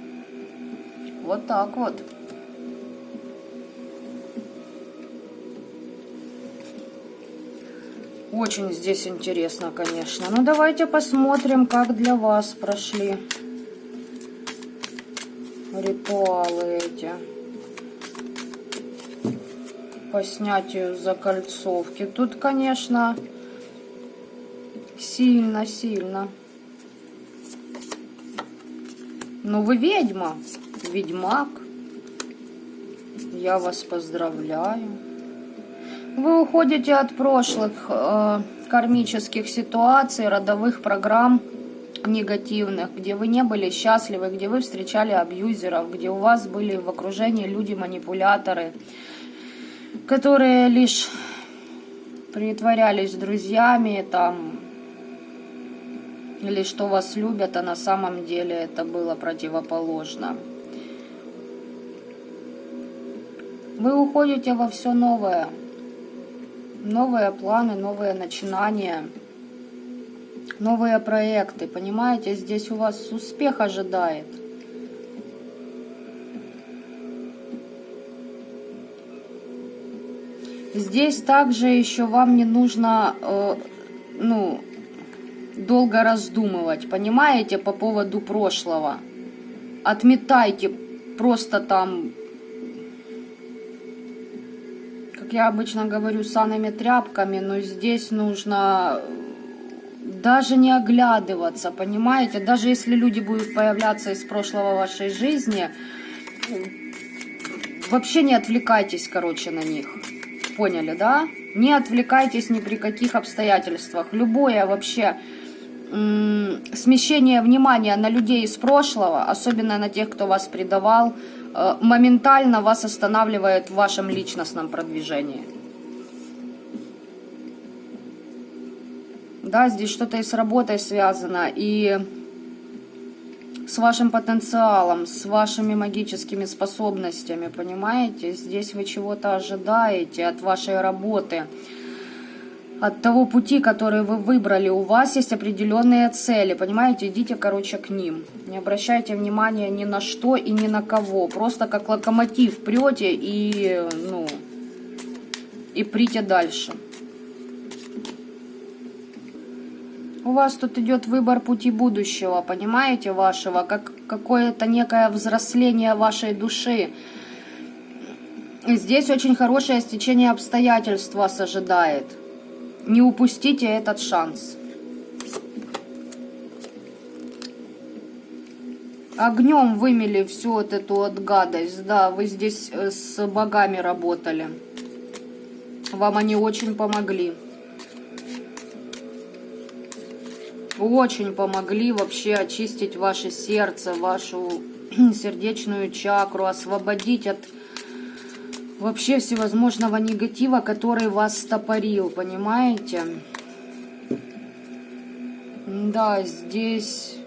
Вот так вот. Очень здесь интересно, конечно. Ну, давайте посмотрим, как для вас прошли ритуалы эти по снятию закольцовки. Тут, конечно, сильно. Ну, вы ведьма, ведьмак. Я вас поздравляю. Вы уходите от прошлых кармических ситуаций, родовых программ, негативных, где вы не были счастливы, где вы встречали абьюзеров, где у вас были в окружении люди-манипуляторы, которые лишь притворялись друзьями там, или что вас любят, а на самом деле это было противоположно. Вы уходите во все новое. Новые планы, новые начинания, новые проекты. Понимаете, здесь у вас успех ожидает. Здесь также еще вам не нужно, долго раздумывать, понимаете, по поводу прошлого. Отметайте просто там, как я обычно говорю, санными тряпками, но здесь нужно даже не оглядываться, понимаете, даже если люди будут появляться из прошлого вашей жизни, вообще не отвлекайтесь, короче, на них. Поняли, да? Не отвлекайтесь ни при каких обстоятельствах. Любое вообще смещение внимания на людей из прошлого, особенно на тех, кто вас предавал, моментально вас останавливает в вашем личностном продвижении. Да, здесь что-то и с работой связано, и с вашим потенциалом, с вашими магическими способностями, понимаете? Здесь вы чего-то ожидаете от вашей работы, от того пути, который вы выбрали. У вас есть определенные цели, понимаете? Идите, короче, к ним. Не обращайте внимания ни на что и ни на кого. Просто как локомотив прете и прите дальше. У вас тут идет выбор пути будущего, понимаете, вашего, как какое-то некое взросление вашей души. И здесь очень хорошее стечение обстоятельств вас ожидает. Не упустите этот шанс. Огнем вымели всю вот эту вот гадость, да, вы здесь с богами работали. Вам они очень помогли. Очень помогли вообще очистить ваше сердце, вашу сердечную чакру, освободить от вообще всевозможного негатива, который вас стопорил, понимаете? Да, здесь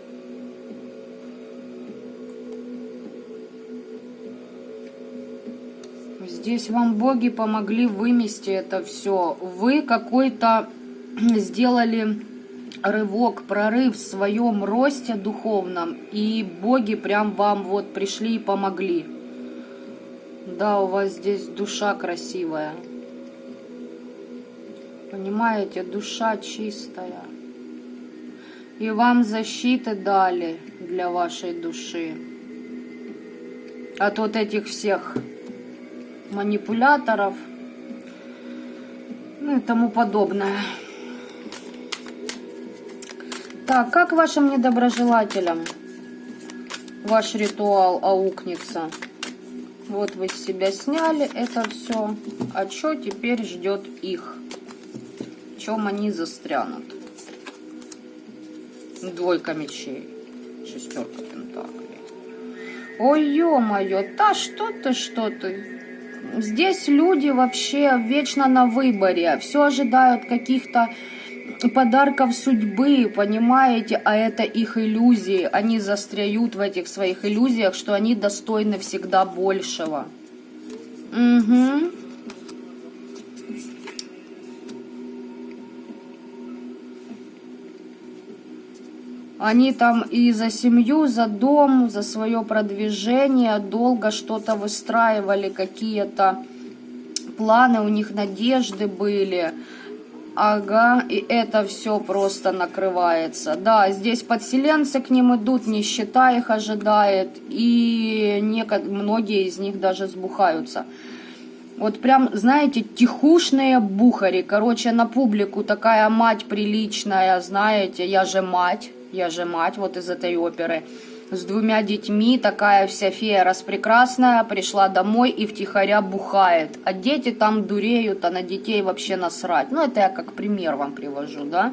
вам боги помогли вымести это все. Вы какой-то сделали рывок, прорыв в своем росте духовном, и боги прям вам вот пришли и помогли. Да, у вас здесь душа красивая. Понимаете, душа чистая. И вам защиты дали для вашей души. От вот этих всех манипуляторов, и тому подобное. Так, как вашим недоброжелателям ваш ритуал аукнется? Вот вы с себя сняли это все. А что теперь ждет их? В чем они застрянут? Двойка мечей. Шестерка пентаклей. Ой, ё-моё, да что ты? Здесь люди вообще вечно на выборе. Все ожидают каких-то подарков судьбы, понимаете, а это их иллюзии. Они застряют в этих своих иллюзиях, что они достойны всегда большего. Угу. Они там и за семью, за дом, за свое продвижение долго что-то выстраивали, какие-то планы, у них надежды были. Ага, и это все просто накрывается. Да, здесь подселенцы к ним идут, нищета их ожидает, и многие из них даже сбухаются. Вот прям, знаете, тихушные бухари. Короче, на публику такая мать приличная, знаете, я же мать, вот из этой оперы. С 2 детьми, такая вся фея распрекрасная, пришла домой и втихаря бухает. А дети там дуреют, а на детей вообще насрать. Ну, это я как пример вам привожу, да?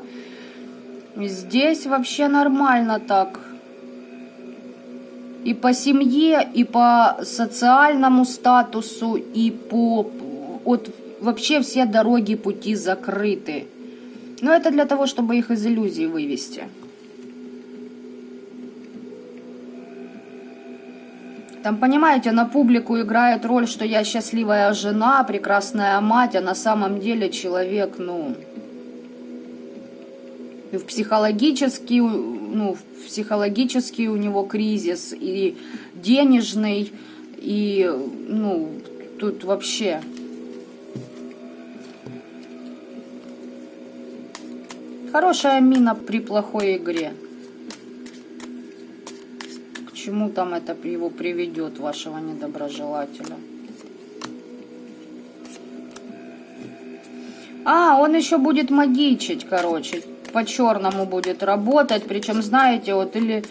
Здесь вообще нормально так. И по семье, и по социальному статусу, и по... Вот вообще все дороги, пути закрыты. Но это для того, чтобы их из иллюзий вывести. Там, понимаете, на публику играет роль, что я счастливая жена, прекрасная мать, а на самом деле человек, ну, психологически у него кризис, и денежный, и, ну, тут вообще... Хорошая мина при плохой игре. К чему там это его приведет, вашего недоброжелателя? А, он еще будет магичить, короче. По-черному будет работать. Причем, знаете, вот или...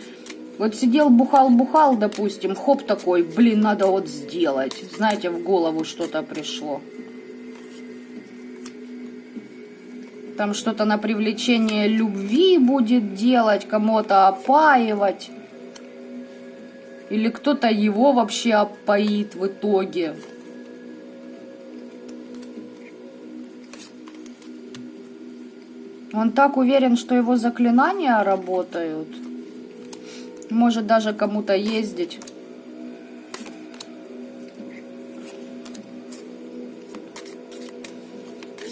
Вот сидел, бухал, допустим. Хоп такой, блин, надо вот сделать. Знаете, в голову что-то пришло. Там что-то на привлечение любви будет делать, кому-то опаивать. Или кто-то его вообще опоит в итоге. Он так уверен, что его заклинания работают. Может даже кому-то ездить.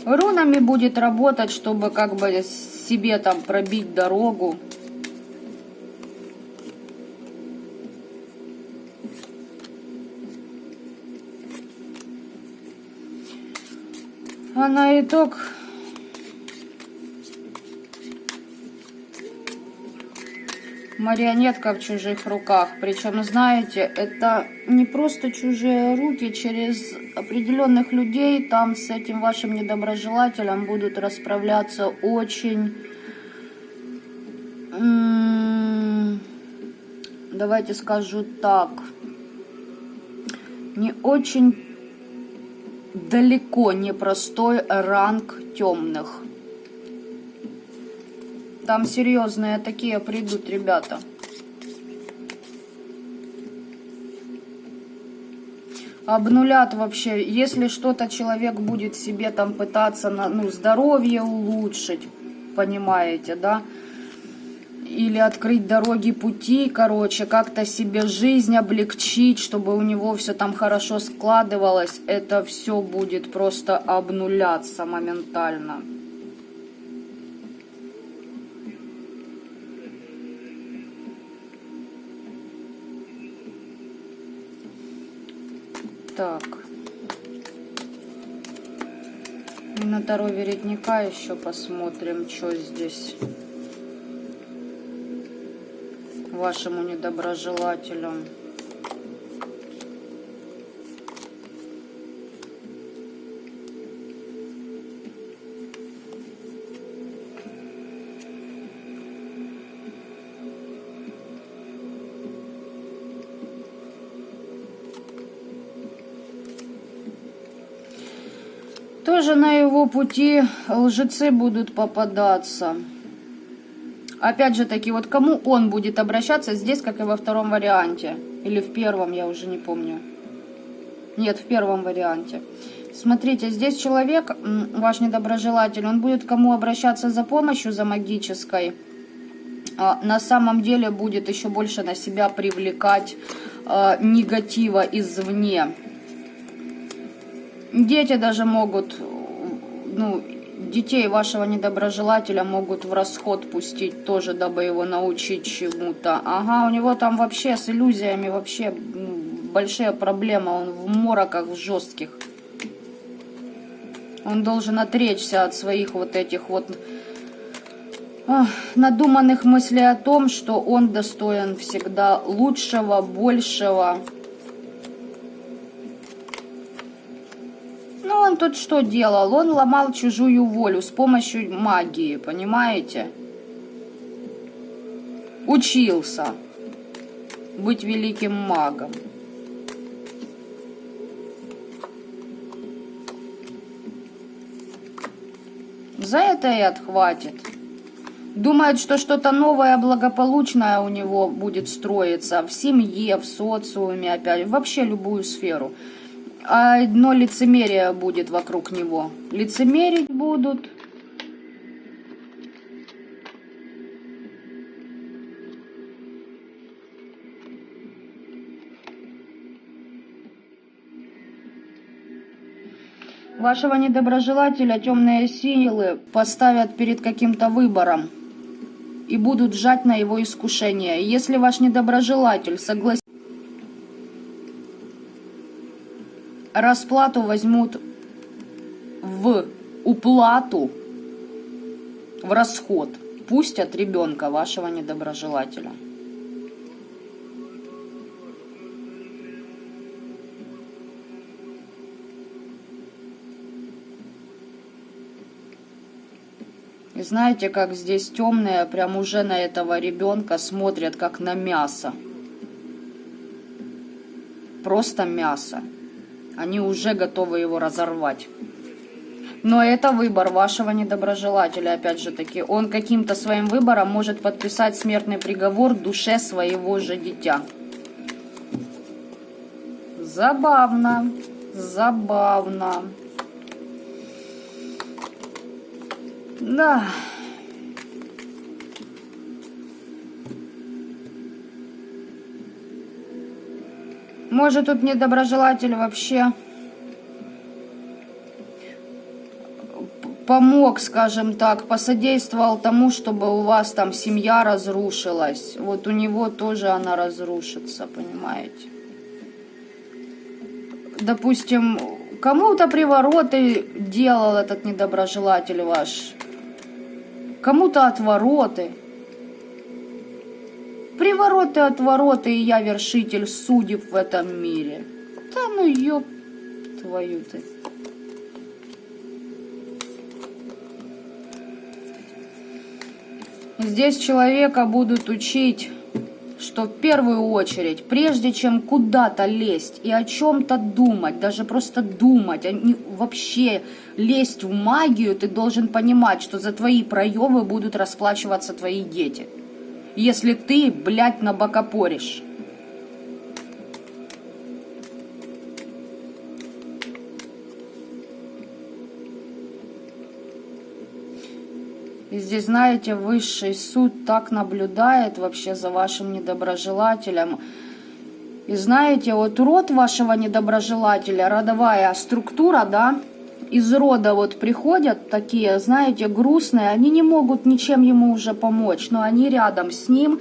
Рунами будет работать, чтобы как бы себе там пробить дорогу. А на итог... Марионетка в чужих руках. Причем, знаете, это не просто чужие руки. Через определенных людей там с этим вашим недоброжелателем будут расправляться очень... Давайте скажу так. Не очень далеко непростой ранг темных. Там серьезные такие придут ребята. Обнулят вообще. Если что-то человек будет себе там пытаться, здоровье улучшить, понимаете, да? Или открыть дороги, пути, короче, как-то себе жизнь облегчить, чтобы у него все там хорошо складывалось, это все будет просто обнуляться моментально. Так. И на Таро Веретника еще посмотрим, что здесь вашему недоброжелателю. Тоже на его пути лжецы будут попадаться. Опять же таки, вот кому он будет обращаться здесь, как и во втором варианте. Или в первом, я уже не помню. Нет, в первом варианте. Смотрите, здесь человек, ваш недоброжелатель, он будет кому обращаться за помощью, за магической. На самом деле будет еще больше на себя привлекать негатива извне. Дети даже могут, детей вашего недоброжелателя могут в расход пустить тоже, дабы его научить чему-то. Ага, у него там вообще с иллюзиями вообще большие проблемы, он в мороках жестких. Он должен отречься от своих вот этих вот надуманных мыслей о том, что он достоин всегда лучшего, большего. Ну, он тут что делал? Он ломал чужую волю с помощью магии, понимаете? Учился быть великим магом. За это и отхватит. Думает, что что-то новое, благополучное у него будет строиться в семье, в социуме, опять, вообще любую сферу. А одно лицемерие будет вокруг него. Лицемерить будут. Вашего недоброжелателя темные силы поставят перед каким-то выбором и будут жать на его искушение. Если ваш недоброжелатель согласится, расплату возьмут в уплату, в расход. Пустят ребенка вашего недоброжелателя. И знаете, как здесь темные прям уже на этого ребенка смотрят как на мясо. Просто мясо. Они уже готовы его разорвать. Но это выбор вашего недоброжелателя, опять же таки. Он каким-то своим выбором может подписать смертный приговор душе своего же дитя. Забавно. Забавно. Да. Может, тут недоброжелатель вообще помог, скажем так, посодействовал тому, чтобы у вас там семья разрушилась. Вот у него тоже она разрушится, понимаете? Допустим, кому-то привороты делал этот недоброжелатель ваш. Кому-то отвороты. Привороты, отвороты, и я вершитель судеб в этом мире. Да ну ёб твою ты. Здесь человека будут учить, что в первую очередь, прежде чем куда-то лезть и о чем-то думать, даже просто думать, а не вообще лезть в магию, ты должен понимать, что за твои проемы будут расплачиваться твои дети. Если ты, блядь, набокопоришь. И здесь, знаете, высший суд так наблюдает вообще за вашим недоброжелателем. И знаете, вот род вашего недоброжелателя, родовая структура, да, из рода вот приходят такие, знаете, грустные, они не могут ничем ему уже помочь, но они рядом с ним.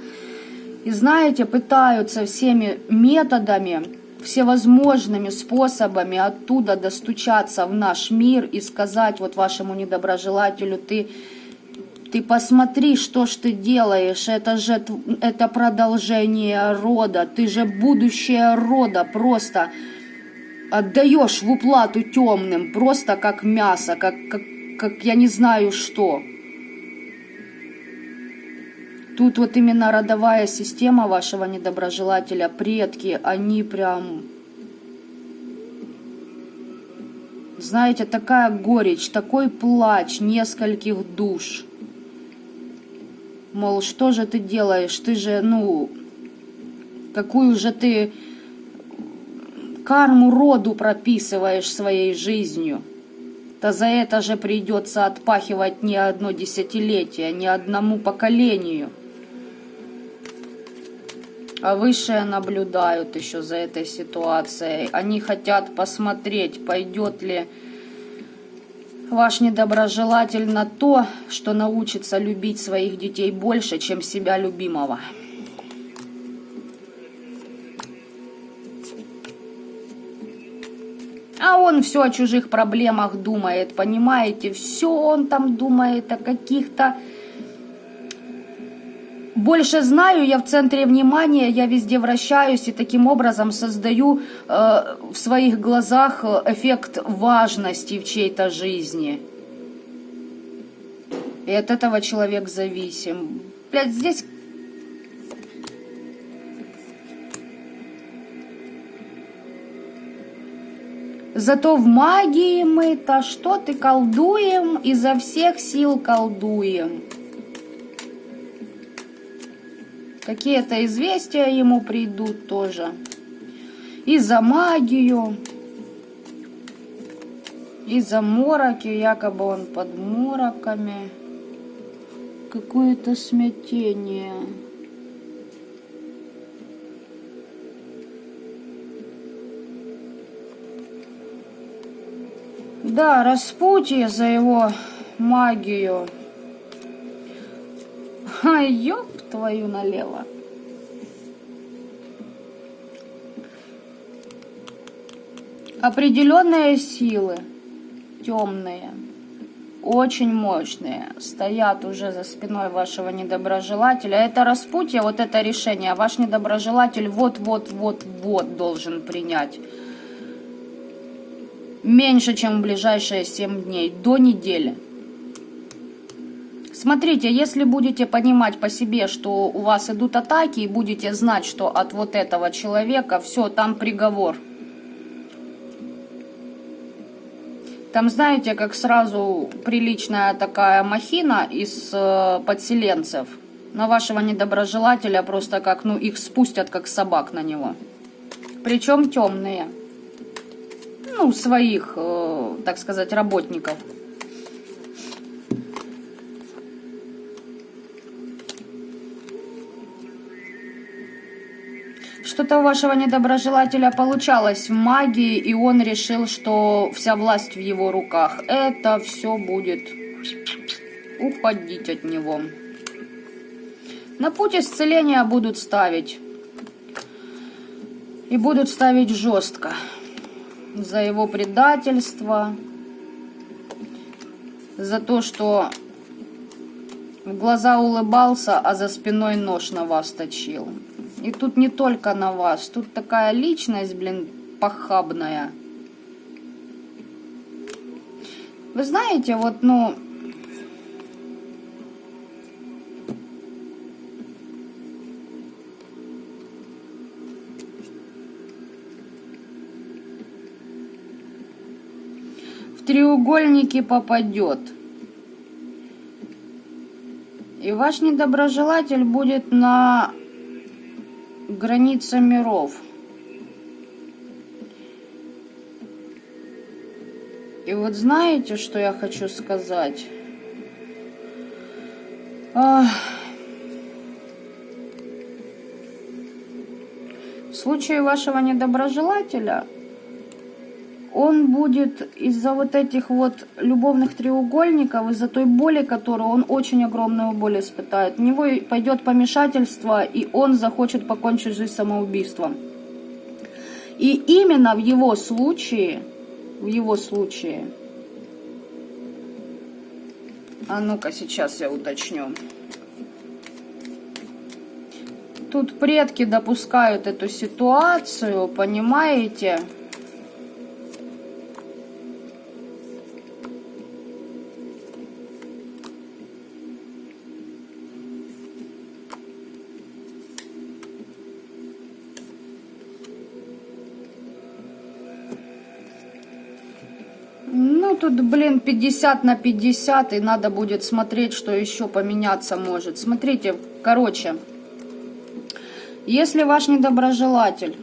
И знаете, пытаются всеми методами, всевозможными способами оттуда достучаться в наш мир и сказать вот вашему недоброжелателю: ты посмотри, что ж ты делаешь, это продолжение рода, ты же будущее рода просто отдаешь в уплату темным, просто как мясо, как я не знаю что. Тут вот именно родовая система вашего недоброжелателя, предки, они прям, знаете, такая горечь, такой плач нескольких душ. Мол, что же ты делаешь? Ты же, какую же ты карму роду прописываешь своей жизнью? То за это же придется отпахивать не одно десятилетие, ни одному поколению. А высшие наблюдают еще за этой ситуацией. Они хотят посмотреть, пойдет ли ваш недоброжелатель на то, что научится любить своих детей больше, чем себя любимого. А он все о чужих проблемах думает, понимаете? Все он там думает о каких-то... Больше знаю, я в центре внимания, я везде вращаюсь и таким образом создаю в своих глазах эффект важности в чьей-то жизни. И от этого человек зависим. Блядь, здесь... Зато в магии мы-то что-то колдуем, изо всех сил колдуем. Какие-то известия ему придут тоже. И за магию, и за мороки, якобы он под мороками. Какое-то смятение. Да, распутье за его магию. Ай, ёб твою налево. Определенные силы, темные, очень мощные, стоят уже за спиной вашего недоброжелателя. Это распутье, вот это решение, ваш недоброжелатель вот-вот-вот-вот должен принять. Меньше, чем в ближайшие 7 дней, до недели. Смотрите, если будете понимать по себе, что у вас идут атаки, и будете знать, что от вот этого человека все, там приговор. Там, знаете, как сразу приличная такая махина из подселенцев. На вашего недоброжелателя просто как, ну, их спустят как собак на него. Причем темные. Ну, своих, так сказать, работников. Что-то у вашего недоброжелателя получалось в магии, и он решил, что вся власть в его руках. Это все будет уходить от него. На путь исцеления будут ставить. И будут ставить жестко. За его предательство. За то, что в глаза улыбался, а за спиной нож на вас точил. И тут не только на вас, тут такая личность, блин, похабная. Вы знаете, вот, ну... В треугольники попадет. И ваш недоброжелатель будет на... граница миров. И вот знаете, что я хочу сказать? В случае вашего недоброжелателя он будет из-за вот этих вот любовных треугольников, из-за той боли, которую он очень огромную боль испытает, у него пойдет помешательство, и он захочет покончить жизнь самоубийством. И именно в его случае, а ну-ка сейчас я уточню. Тут предки допускают эту ситуацию, понимаете? Ну, тут, блин, 50 на 50, и надо будет смотреть, что еще поменяться может. Смотрите, короче, если ваш недоброжелатель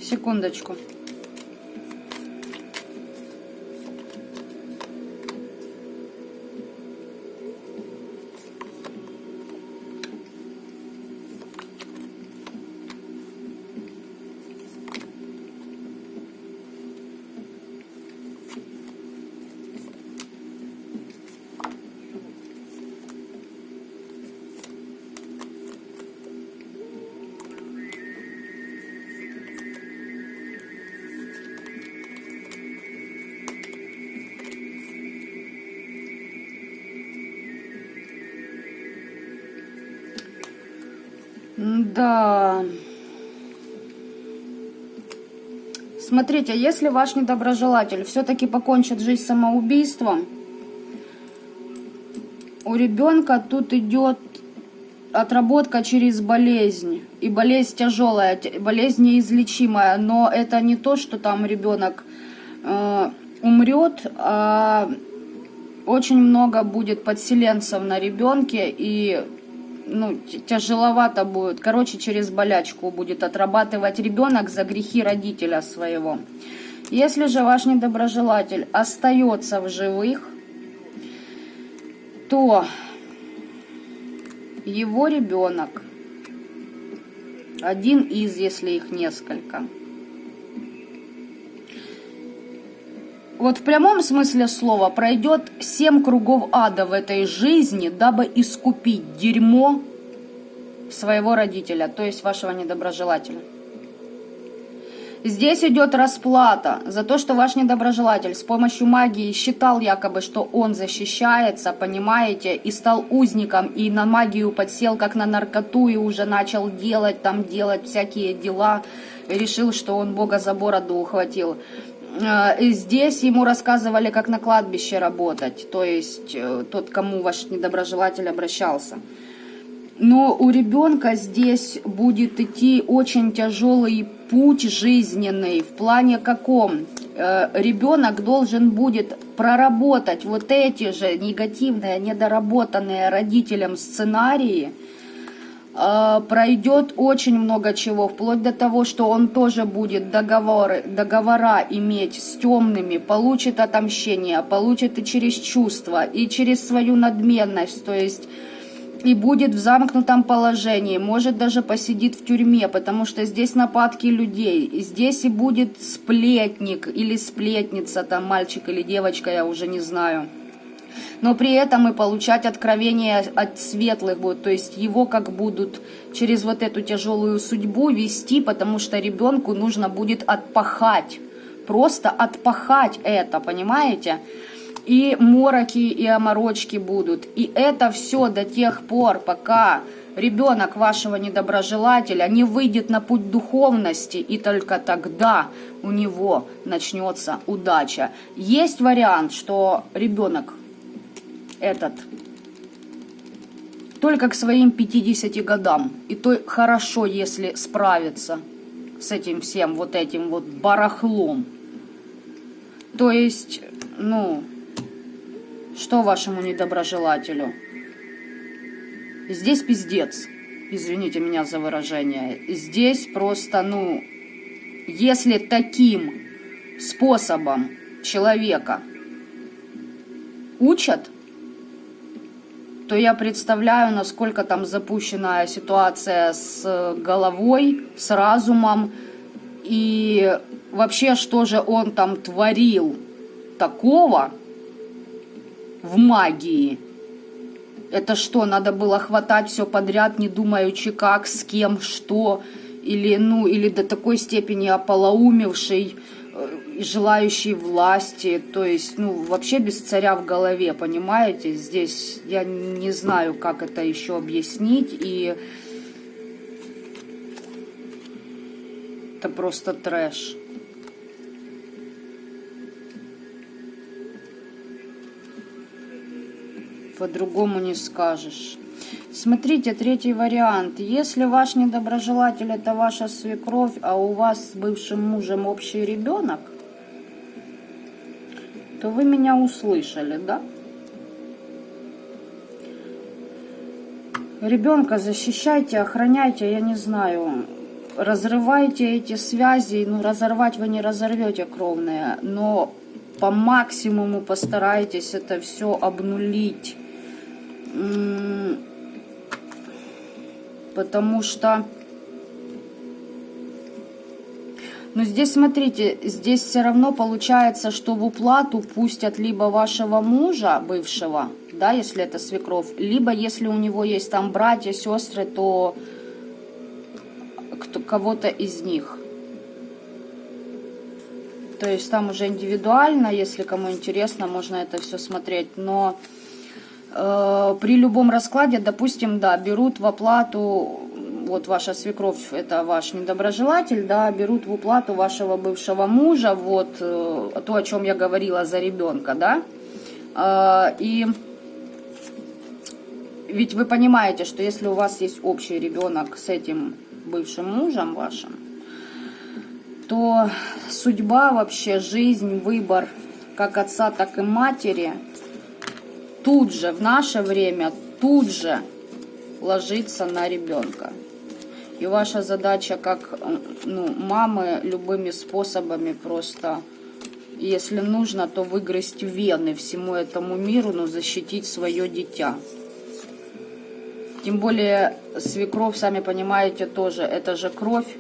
секундочку. Да. Смотрите, если ваш недоброжелатель все-таки покончит жизнь самоубийством, у ребенка тут идет отработка через болезнь. И болезнь тяжелая, болезнь неизлечимая. Но это не то, что там ребенок умрет, а очень много будет подселенцев на ребенке. И ну, тяжеловато будет. Короче, через болячку будет отрабатывать ребенок за грехи родителя своего. Если же ваш недоброжелатель остается в живых, то его ребенок, один из, если их несколько, вот в прямом смысле слова пройдет 7 кругов ада в этой жизни, дабы искупить дерьмо своего родителя, то есть вашего недоброжелателя. Здесь идет расплата за то, что ваш недоброжелатель с помощью магии считал якобы, что он защищается, понимаете, и стал узником, и на магию подсел как на наркоту, и уже начал делать всякие дела, и решил, что он Бога за бороду ухватил. И здесь ему рассказывали, как на кладбище работать, то есть тот, кому ваш недоброжелатель обращался. Но у ребенка здесь будет идти очень тяжелый путь жизненный. В плане каком? Ребенок должен будет проработать вот эти же негативные, недоработанные родителям сценарии. Пройдет очень много чего, вплоть до того, что он тоже будет договора иметь с темными, получит отомщение, получит и через чувства, и через свою надменность, то есть и будет в замкнутом положении, может даже посидит в тюрьме, потому что здесь нападки людей, и здесь и будет сплетник или сплетница, там мальчик или девочка, я уже не знаю. Но при этом и получать откровения от светлых будут, то есть его как будут через вот эту тяжелую судьбу вести, потому что ребенку нужно будет отпахать, просто отпахать это, понимаете? И мороки, и оморочки будут. И это все до тех пор, пока ребенок вашего недоброжелателя не выйдет на путь духовности, и только тогда у него начнется удача. Есть вариант, что ребенок этот только к своим 50 годам, и то хорошо, если справится с этим всем вот этим вот барахлом. То есть, что вашему недоброжелателю? Здесь пиздец. Извините меня за выражение. Здесь просто, если таким способом человека учат, то я представляю, насколько там запущенная ситуация с головой, с разумом. И вообще, что же он там творил такого в магии? Это что, надо было хватать все подряд, не думаючи как, с кем, что, или до такой степени ополоумевший, желающий власти, то есть, вообще без царя в голове, понимаете? Здесь я не знаю, как это еще объяснить, и это просто трэш. По-другому не скажешь. Смотрите, третий вариант. Если ваш недоброжелатель это ваша свекровь, а у вас с бывшим мужем общий ребенок, то вы меня услышали, да? Ребенка защищайте, охраняйте, я не знаю. Разрывайте эти связи. Разорвать вы не разорвете кровные, но по максимуму постарайтесь это все обнулить. Потому что, здесь, смотрите, здесь все равно получается, что в уплату пустят либо вашего мужа бывшего, да, если это свекровь, либо если у него есть там братья, сестры, то кого-то из них. То есть там уже индивидуально, если кому интересно, можно это все смотреть, но при любом раскладе, допустим, да, берут в оплату вот ваша свекровь, это ваш недоброжелатель, да, берут в уплату вашего бывшего мужа, вот то, о чем я говорила за ребенка, да, и ведь вы понимаете, что если у вас есть общий ребенок с этим бывшим мужем вашим, то судьба вообще, жизнь, выбор как отца, так и матери тут же, в наше время, тут же ложится на ребенка. И ваша задача как мамы любыми способами просто, если нужно, то выгрызть вены всему этому миру, но защитить свое дитя. Тем более свекровь, сами понимаете, тоже, это же кровь.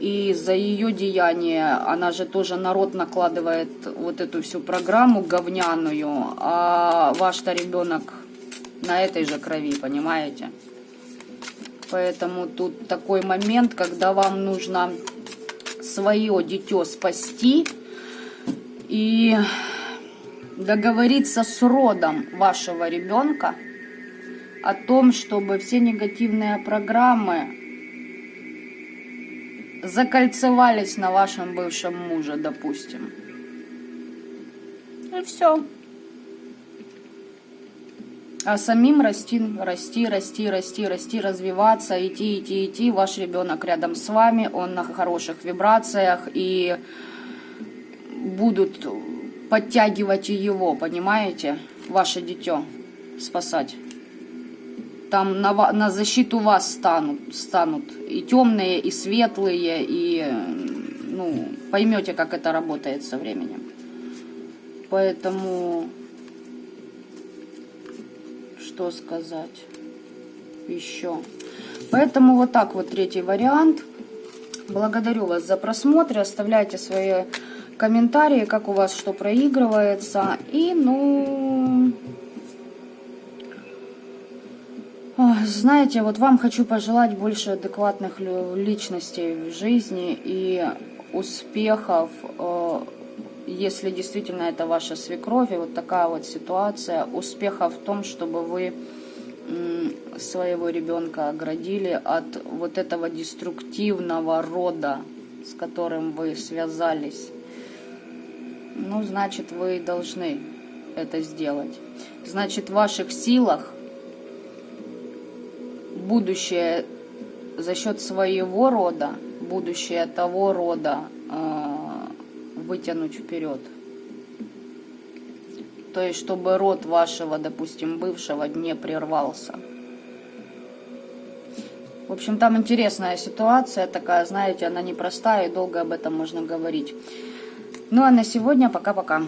И за ее деяние она же тоже народ накладывает вот эту всю программу говняную, а ваш-то ребенок на этой же крови, понимаете? Поэтому тут такой момент, когда вам нужно свое дитё спасти и договориться с родом вашего ребенка о том, чтобы все негативные программы закольцевались на вашем бывшем муже, допустим. И все. А самим расти, развиваться, идти. Ваш ребенок рядом с вами, он на хороших вибрациях, и будут подтягивать и его, понимаете, ваше дитё спасать. Там на защиту вас станут и темные, и светлые, и, поймете, как это работает со временем. Поэтому, что сказать еще? Поэтому вот так вот третий вариант. Благодарю вас за просмотр, оставляйте свои комментарии, как у вас что проигрывается, и, знаете, вот вам хочу пожелать больше адекватных личностей в жизни и успехов, если действительно это ваша свекровь, и вот такая вот ситуация, успехов в том, чтобы вы своего ребенка оградили от вот этого деструктивного рода, с которым вы связались. Значит, вы должны это сделать. Значит, в ваших силах будущее за счет своего рода, будущее того рода вытянуть вперед. То есть, чтобы род вашего, допустим, бывшего не прервался. В общем, там интересная ситуация такая, знаете, она непростая, и долго об этом можно говорить. А на сегодня пока-пока.